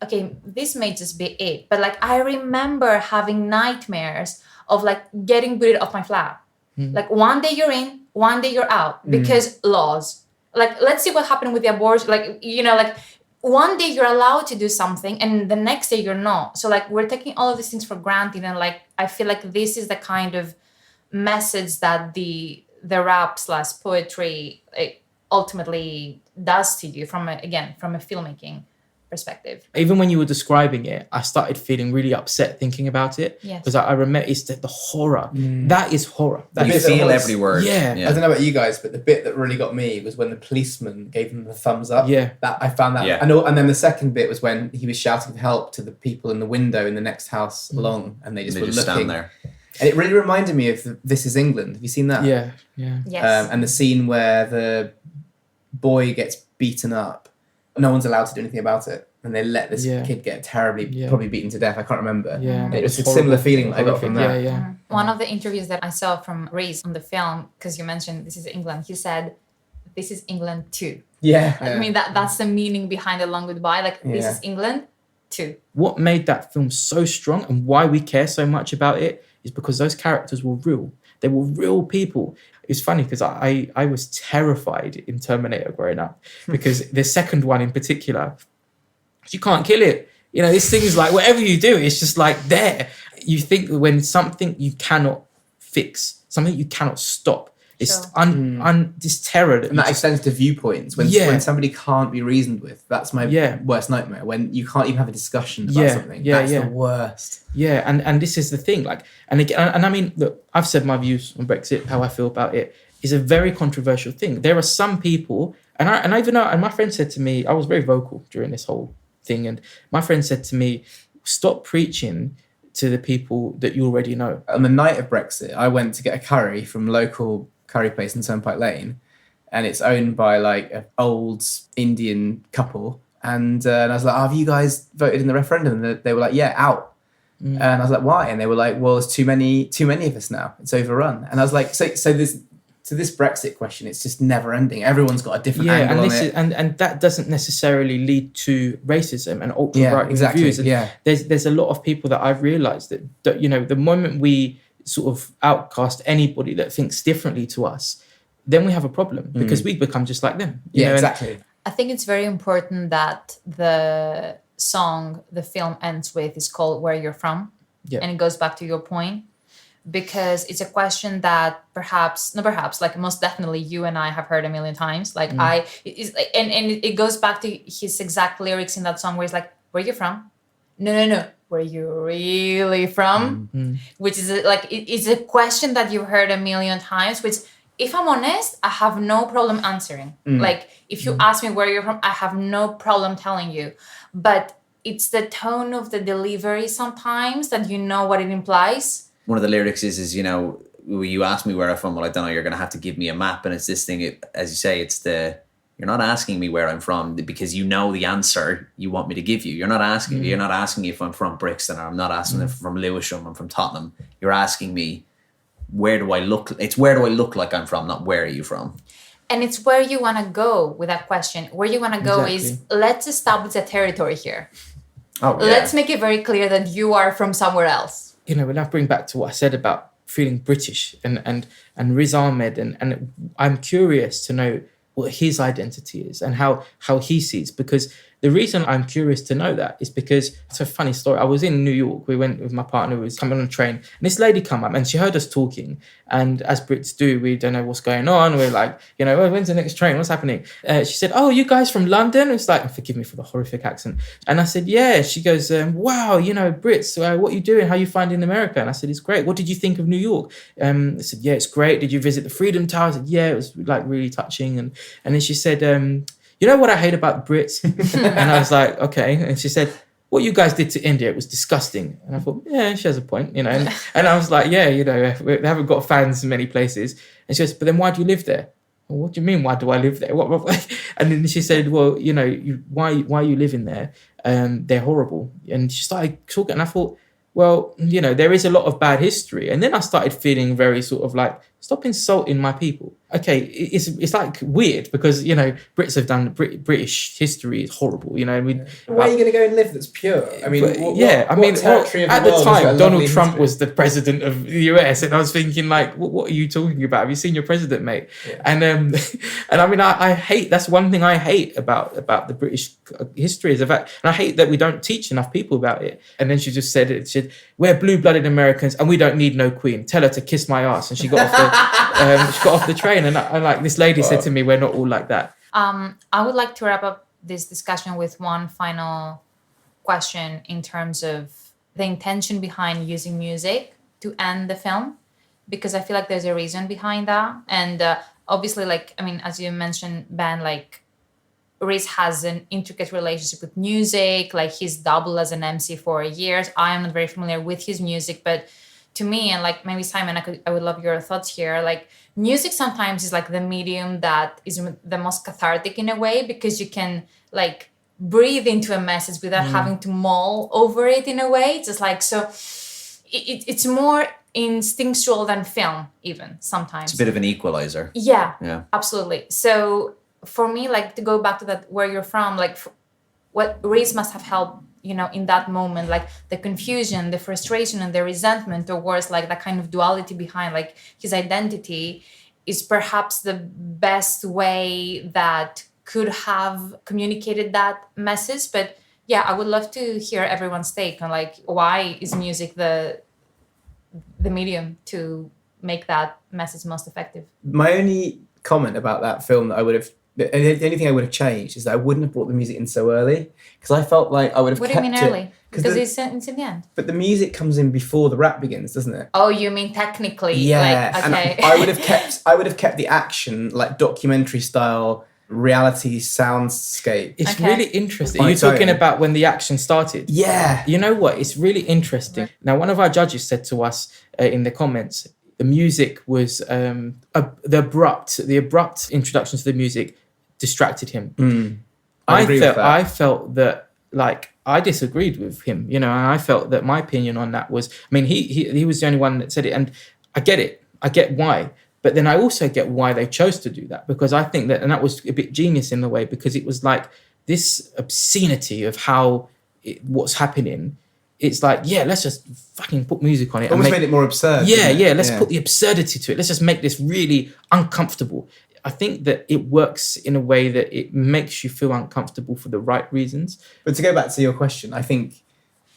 okay, this may just be it. But like I remember having nightmares of like getting booted off my flat. Like one day you're in, one day you're out, because laws. Like let's see what happened with the abortion. Like, you know, like one day you're allowed to do something and the next day you're not. So like we're taking all of these things for granted. And like I feel like this is the kind of message that the rap / poetry ultimately does to you from a filmmaking perspective. Even when you were describing it, I started feeling really upset thinking about it. Because I remember it's the horror. That is horror. That You is feel every word. Yeah. I don't know about you guys, but the bit that really got me was when the policeman gave him the thumbs up. Yeah. That I found that. Yeah. I know. And then the second bit was when he was shouting for help to the people in the window in the next house along, and they just were looking. Stand there. And it really reminded me of This Is England. Have you seen that? Yeah. Yes. And the scene where the boy gets beaten up. No one's allowed to do anything about it. And they let this kid get terribly, probably beaten to death. I can't remember. Yeah. And it was a similar feeling that I got from that. Yeah. One of the interviews that I saw from Riz on the film, because you mentioned This Is England, he said, "This is England too." Yeah. I mean, that's the meaning behind The Long Goodbye. Like, this is England too. What made that film so strong and why we care so much about it is because those characters were real. They were real people. It's funny because I was terrified in Terminator growing up, because the second one in particular, you can't kill it. You know, this thing is like, whatever you do, it's just like there. You think when something you cannot fix, something you cannot stop, it's this terror. And that extends to viewpoints. When somebody can't be reasoned with, that's my worst nightmare. When you can't even have a discussion about something, that's the worst. Yeah, and this is the thing. Like, and again, and I mean, look, I've said my views on Brexit, how I feel about it. Is a very controversial thing. There are some people, and I even know, and my friend said to me, I was very vocal during this whole thing, and my friend said to me, stop preaching to the people that you already know. On the night of Brexit, I went to get a curry from local curry place in Turnpike Lane, and it's owned by like an old Indian couple. And I was like, have you guys voted in the referendum? And they were like, yeah, out. And I was like, why? And they were like, well, there's too many of us now. It's overrun. And I was like, so this Brexit question, it's just never ending. Everyone's got a different angle on it. And that doesn't necessarily lead to racism and alt-right views. And there's a lot of people that I've realised that, you know, the moment we sort of outcast anybody that thinks differently to us, then we have a problem, because we become just like them. You know? Exactly. I think it's very important that the song the film ends with is called Where You're From. Yeah. And it goes back to your point, because it's a question that like most definitely you and I have heard a million times. Like and it goes back to his exact lyrics in that song where he's like, where you from? No. Where you really from? Which is it's a question that you've heard a million times, which, if I'm honest, I have no problem answering. Like, if you ask me where you're from, I have no problem telling you. But it's the tone of the delivery sometimes that you know what it implies. one of the lyrics is, you know, you ask me where I'm from, well, I don't know, you're going to have to give me a map. And it's this thing, as you say, you're not asking me where I'm from because you know the answer you want me to give you. You're not asking me if I'm from Brixton, or I'm not asking if I'm from Lewisham, I'm from Tottenham. You're asking me, where do I look like I'm from, not where are you from? And it's where you want to go with that question. Where you want to go is, let's establish a territory here. Oh, yeah. Let's make it very clear that you are from somewhere else. You know, when I bring back to what I said about feeling British and Riz Ahmed, and I'm curious to know what his identity is and how he sees, because the reason I'm curious to know that is because it's a funny story. I was in New York. We went with my partner, who was coming on a train, and this lady come up and she heard us talking. And as Brits do, we don't know what's going on. We're like, you know, when's the next train? What's happening? She said, oh, you guys from London? It's like, forgive me for the horrific accent. And I said, yeah. She goes, wow, you know, Brits, what are you doing? How are you finding America? And I said, it's great. What did you think of New York? I said, yeah, it's great. Did you visit the Freedom Tower? I said, yeah, it was like really touching. And then she said, you know what I hate about Brits? And I was like, okay. And she said, what you guys did to India, it was disgusting. And I thought, yeah, she has a point, you know. And I was like, yeah, you know, they haven't got fans in many places. And she goes, but then why do you live there? Well, what do you mean, why do I live there? What? And then she said, well, you know, why are you living there? They're horrible. And she started talking, and I thought, well, you know, there is a lot of bad history. And then I started feeling very sort of like, stop insulting my people. Okay, it's like weird because, you know, Brits have done British history is horrible, you know. Where are you going to go and live that's pure? I mean, at the time, Donald Trump was the president of the US, and I was thinking, like, what are you talking about? Have you seen your president, mate? Yeah. And I mean, I hate, that's one thing I hate about the British history is the fact, and I hate that we don't teach enough people about it. And then she just said it, she said, we're blue-blooded Americans and we don't need no queen. Tell her to kiss my ass. And she got off the train. And I like, this lady said to me, we're not all like that. I would like to wrap up this discussion with one final question in terms of the intention behind using music to end the film, because I feel like there's a reason behind that. And obviously, like, I mean, as you mentioned, Ben, like, Riz has an intricate relationship with music. Like, he's doubled as an MC for years. I am not very familiar with his music, but to me, and like maybe Simon, I would love your thoughts here. Like, music sometimes is like the medium that is the most cathartic in a way, because you can like breathe into a message without having to mull over it in a way. It's just like, so it's more instinctual than film even sometimes. It's a bit of an equalizer. Yeah, absolutely. So for me, like, to go back to that, where you're from, like what Riz must have helped, you know, in that moment, like the confusion, the frustration, and the resentment towards like that kind of duality behind like his identity is perhaps the best way that could have communicated that message. But yeah, I would love to hear everyone's take on like, why is music the medium to make that message most effective? My only comment about that film that I would have, the only thing I would have changed is that I wouldn't have brought the music in so early, because I felt like I would have What kept do you mean it, early? Because it's in the end. But the music comes in before the rap begins, doesn't it? Oh, you mean technically? Yeah, Like, okay. and I would have kept the action like documentary style reality soundscape. It's Okay. really interesting. On You're its talking own. about when the action started. Yeah. You know what? It's really interesting. Now, one of our judges said to us in the comments, the music was the abrupt introduction to the music distracted him. I felt that, like, I disagreed with him, you know, and I felt that my opinion on that was, I mean, he was the only one that said it, and I get it. I get why. But then I also get why they chose to do that, because I think that, and that was a bit genius in the way, because it was like this obscenity of what's happening. It's like, yeah, let's just fucking put music on it. Almost made it more absurd. Let's put the absurdity to it. Let's just make this really uncomfortable. I think that it works in a way that it makes you feel uncomfortable for the right reasons. But to go back to your question, I think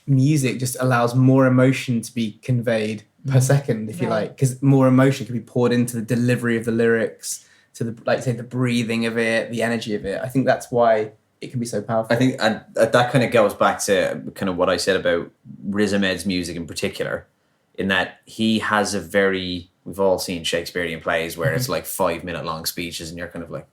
music just allows more emotion to be conveyed per second, if you like, because more emotion can be poured into the delivery of the lyrics, to the, like, say, the breathing of it, the energy of it. I think that's why it can be so powerful. I think and that kind of goes back to kind of what I said about Riz Ahmed's music in particular, in that he has a very, we've all seen Shakespearean plays where it's like 5-minute long speeches and you're kind of like,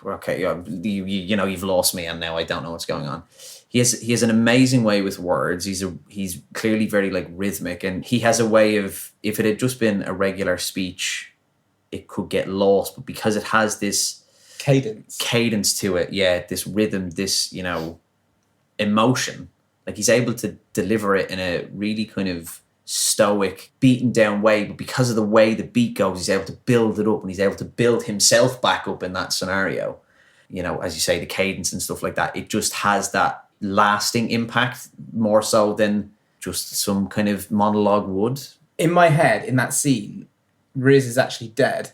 okay, you know, you've lost me, and now I don't know what's going on. He has an amazing way with words. He's clearly very like rhythmic, and he has a way of, if it had just been a regular speech, it could get lost. But because it has this cadence to it, yeah, this rhythm, this, you know, emotion, like he's able to deliver it in a really kind of stoic, beaten down way. But because of the way the beat goes, he's able to build it up, and he's able to build himself back up in that scenario. You know, as you say, the cadence and stuff like that, it just has that lasting impact more so than just some kind of monologue would. In my head, in that scene, Riz is actually dead,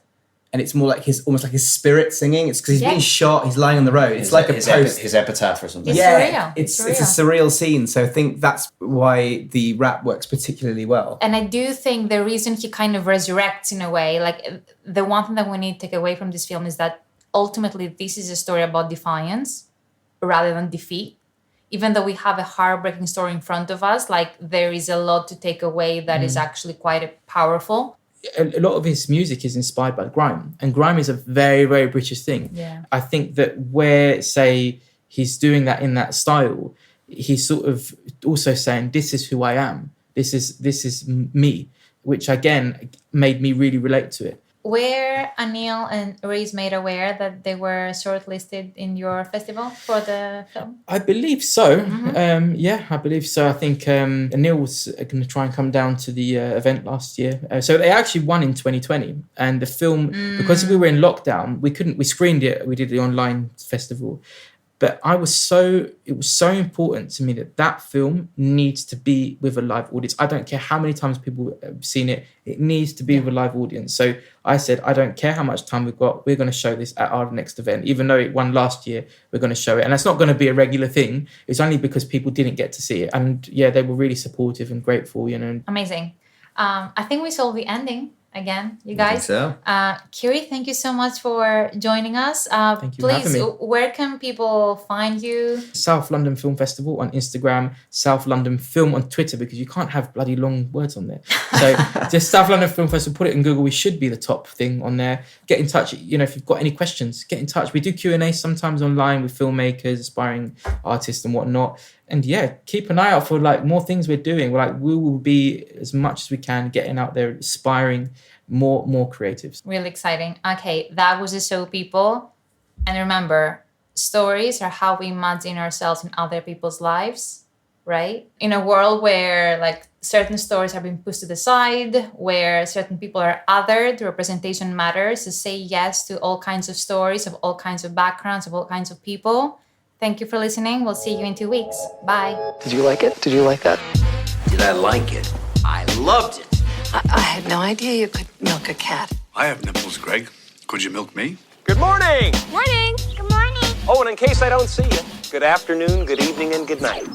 and it's more like almost like his spirit singing. It's because he's being shot, he's lying on the road. It's like his epitaph or something. It's yeah, surreal. it's a surreal scene. So I think that's why the rap works particularly well. And I do think the reason he kind of resurrects in a way, like the one thing that we need to take away from this film is that ultimately this is a story about defiance rather than defeat. Even though we have a heartbreaking story in front of us, like there is a lot to take away that is actually quite powerful. A lot of his music is inspired by grime, and grime is a very, very British thing. Yeah. I think that where, say, he's doing that in that style, he's sort of also saying, this is who I am. This is me, which again made me really relate to it. Were Aneil and Riz made aware that they were shortlisted in your festival for the film? I believe so. Yeah, I believe so. I think Aneil was going to try and come down to the event last year. So they actually won in 2020. And the film, because we were in lockdown, we screened it. We did the online festival. But it was so important to me that film needs to be with a live audience. I don't care how many times people have seen it. It needs to be with a live audience. So I said, I don't care how much time we've got. We're going to show this at our next event. Even though it won last year, we're going to show it. And that's not going to be a regular thing. It's only because people didn't get to see it. And yeah, they were really supportive and grateful, you know. Amazing. I think we saw the ending. Again, you guys. So. Kyri, thank you so much for joining us. Thank you for having please, me. where can people find you? South London Film Festival on Instagram, South London Film on Twitter, because you can't have bloody long words on there. So just South London Film Festival, put it in Google. We should be the top thing on there. Get in touch. You know, if you've got any questions, get in touch. We do Q&A sometimes online with filmmakers, aspiring artists and whatnot. And yeah, keep an eye out for like more things we're doing. We will be, as much as we can, getting out there, inspiring more creatives. Really exciting. Okay, that was the show, people. And remember, stories are how we imagine ourselves in other people's lives, right? In a world where like certain stories are being pushed to the side, where certain people are othered, representation matters. So say yes to all kinds of stories, of all kinds of backgrounds, of all kinds of people. Thank you for listening. We'll see you in 2 weeks. Bye. Did you like it? Did you like that? Did I like it? I loved it. I had no idea you could milk a cat. I have nipples, Greg. Could you milk me? Good morning. Morning. Good morning. Oh, and in case I don't see you, good afternoon, good evening, and good night.